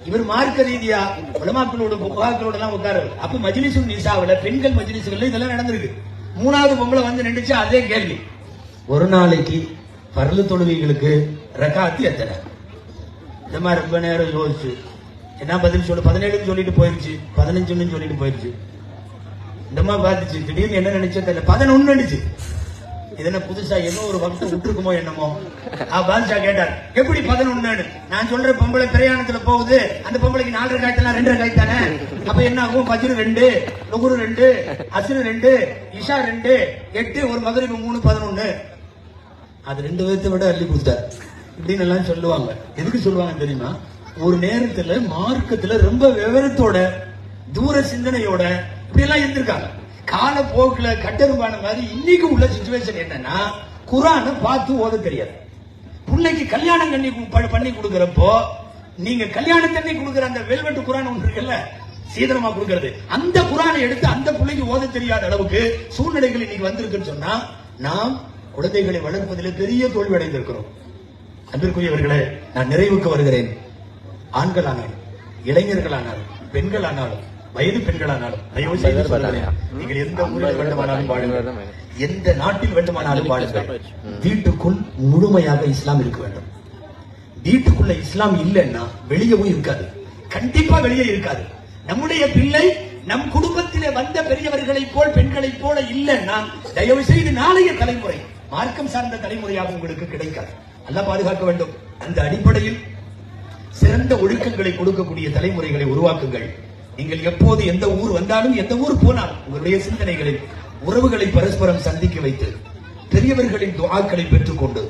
இவர் மார்க்க ரீதியா உலமாக்களோட ஃபுகஹாக்களோட எல்லாம் உட்காரு. அப்ப மஜ்லிஸுன் நிசாவுல பெண்கள் மஜ்லிஸ்கள்ல இதெல்லாம் நடந்திருக்கு. 3வது பொம்பளை வந்து நின்றுச்சு, அதே கேள்வி. ஒரு நாளைக்கு பர்லு தொழுகைகளுக்கு ரக்காத்து எத்தனை? இந்த மாதிரி ரொம்ப நேரம் யோசிச்சு என்ன பதில் சொல்லு. 17 சொல்லிட்டு போயிருச்சு, 15 சொல்லிட்டு போயிருச்சு. இந்த மாதிரி பார்த்துச்சு, திடீர்னு என்ன நினைச்சோ தெரியல, 11 நினைச்சு. இது என்ன புதுசா ஏதோ ஒரு வகுப்பு விட்டுருக்குமோ என்னமோ. பாதுஷா கேட்டார், எப்படி 11? நான் சொல்ற பொம்பளை பிரயாணத்துல போகுது, அந்த பொம்பளைக்கு 4 ரக்காயத்தெல்லாம் 2 ரக்காயத்து தானே. அப்ப என்ன ஆகும்? ஃபஜ்ர் 2, லுஹர் 2, அஸ்ர் 2, இஷா 2, 8, ஒரு மக்ரிப் 3, 11. அது 2 பேர்த்த விட அள்ளி கொடுத்தார். இப்படின்னு எல்லாம் சொல்லுவாங்க. எதுக்கு சொல்லுவாங்க தெரியுமா? ஒரு நேரத்துல மார்க்கத்துல ரொம்ப விவரத்தோட தூர சிந்தனையோட இப்படி எல்லாம் இருந்திருக்காங்க. காலப்போக்குல கட்டரும்பான மாதிரி இன்னைக்கு உள்ள சிச்சுவேஷன் என்னன்னா, குர்ஆனை பார்த்து ஓத தெரியாது. பிள்ளைக்கு கல்யாணம் பண்ணி கொடுக்கறப்போ நீங்க கல்யாண தண்ணி கொடுக்கற அந்த வெல்வெட்டு குர்ஆன் ஒன்று இருக்குல்ல, சீதனமா கொடுக்கறது, அந்த குர்ஆனை எடுத்து அந்த பிள்ளைக்கு ஓத தெரியாத அளவுக்கு சூழ்நிலைகள் இன்னைக்கு வந்திருக்குன்னு சொன்னா, நாம் குழந்தைகளை வளர்ப்பதில் பெரிய தோல்வி அடைந்திருக்கிறோம். அன்பிற்குரியவர்களே, நான் நிறைவுக்கு வருகிறேன். ஆண்களானாலும் இளைஞர்களானாலும் பெண்களானாலும் வயது பெண்களானாலும் தயவு செய்து சொல்கிறேன், நீங்கள் எந்த ஊரில் வேண்டுமானாலும் வாழுங்கள், எந்த நாட்டில் வேண்டுமானாலும் வாழுங்கள், வீட்டுக்குள் முழுமையாக இஸ்லாம் இருக்க வேண்டும். வீட்டுக்குள்ள இஸ்லாம் இல்லைன்னா வெளியவும் இருக்காது, கண்டிப்பா வெளியே இருக்காது. நம்முடைய பிள்ளை நம் குடும்பத்திலே வந்த பெரியவர்களை போல் பெண்களை போல இல்லைன்னா தயவு செய்து நாளைய தலைமுறை மார்க்கம் சார்ந்த தலைமுறையாக உங்களுக்கு கிடைக்காது. அல்லாஹ் பாதுகாக்க வேண்டும். அந்த அடிப்படையில் சிறந்த ஒழுக்கங்களை கொடுக்கக்கூடிய தலைமுறைகளை உருவாக்குங்கள். நீங்கள் எப்போது எந்த ஊர் வந்தாலும் எந்த ஊர் போனாலும் உங்களுடைய சிந்தனைகளில் உறவுகளை பரஸ்பரம் சந்திக்க வைத்து பெரியவர்களின் துஆக்களை பெற்றுக்கொண்டு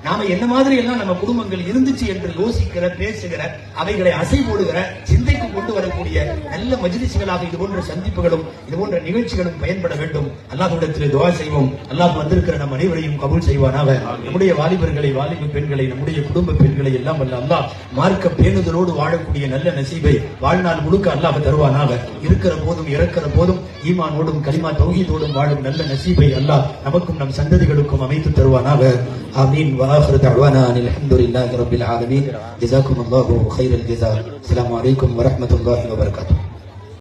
நாம என்ன மாதிரி எல்லாம் நம்ம குடும்பங்கள் இருந்துச்சு என்று யோசிக்கிற, பேசுகிற, அவைகளை அசைபோடுகிற, சிந்தைக்கு கொண்டு வரக்கூடிய நல்ல மஜ்லிஸ்களாக இது போன்ற சந்திப்புகளும் இது போன்ற நிகழ்ச்சிகளும் பயன்பட வேண்டும். அல்லாஹ்விடத்தில் துஆ செய்வோம். அல்லாஹ் வந்திருக்கிற நம் அனைவரையும் கபூல் செய்வானாக. நம்முடைய வாலிபர்களை, வாலிப பெண்களை, நம்முடைய குடும்ப பெண்களை எல்லாம் வல்ல அல்லாஹ் மார்க்க பேணுதலோடு வாழக்கூடிய நல்ல நசீபை வாழ்நாள் முழுக்க அல்லாஹ் தருவானாக. இருக்கிற போதும் இறக்கிற போதும் ஈமானோடும் கலிமா தௌஹீதோடும் வாழும் நல்ல நசீபை அல்லாஹ் நமக்கும் நம் சந்ததிகளுக்கும் அமைத்து தருவானாக. ஆமீன். وآخر دعوانا أن الحمد لله رب العالمين. جزاكم الله خير الجزاء. السلام عليكم ورحمة الله وبركاته.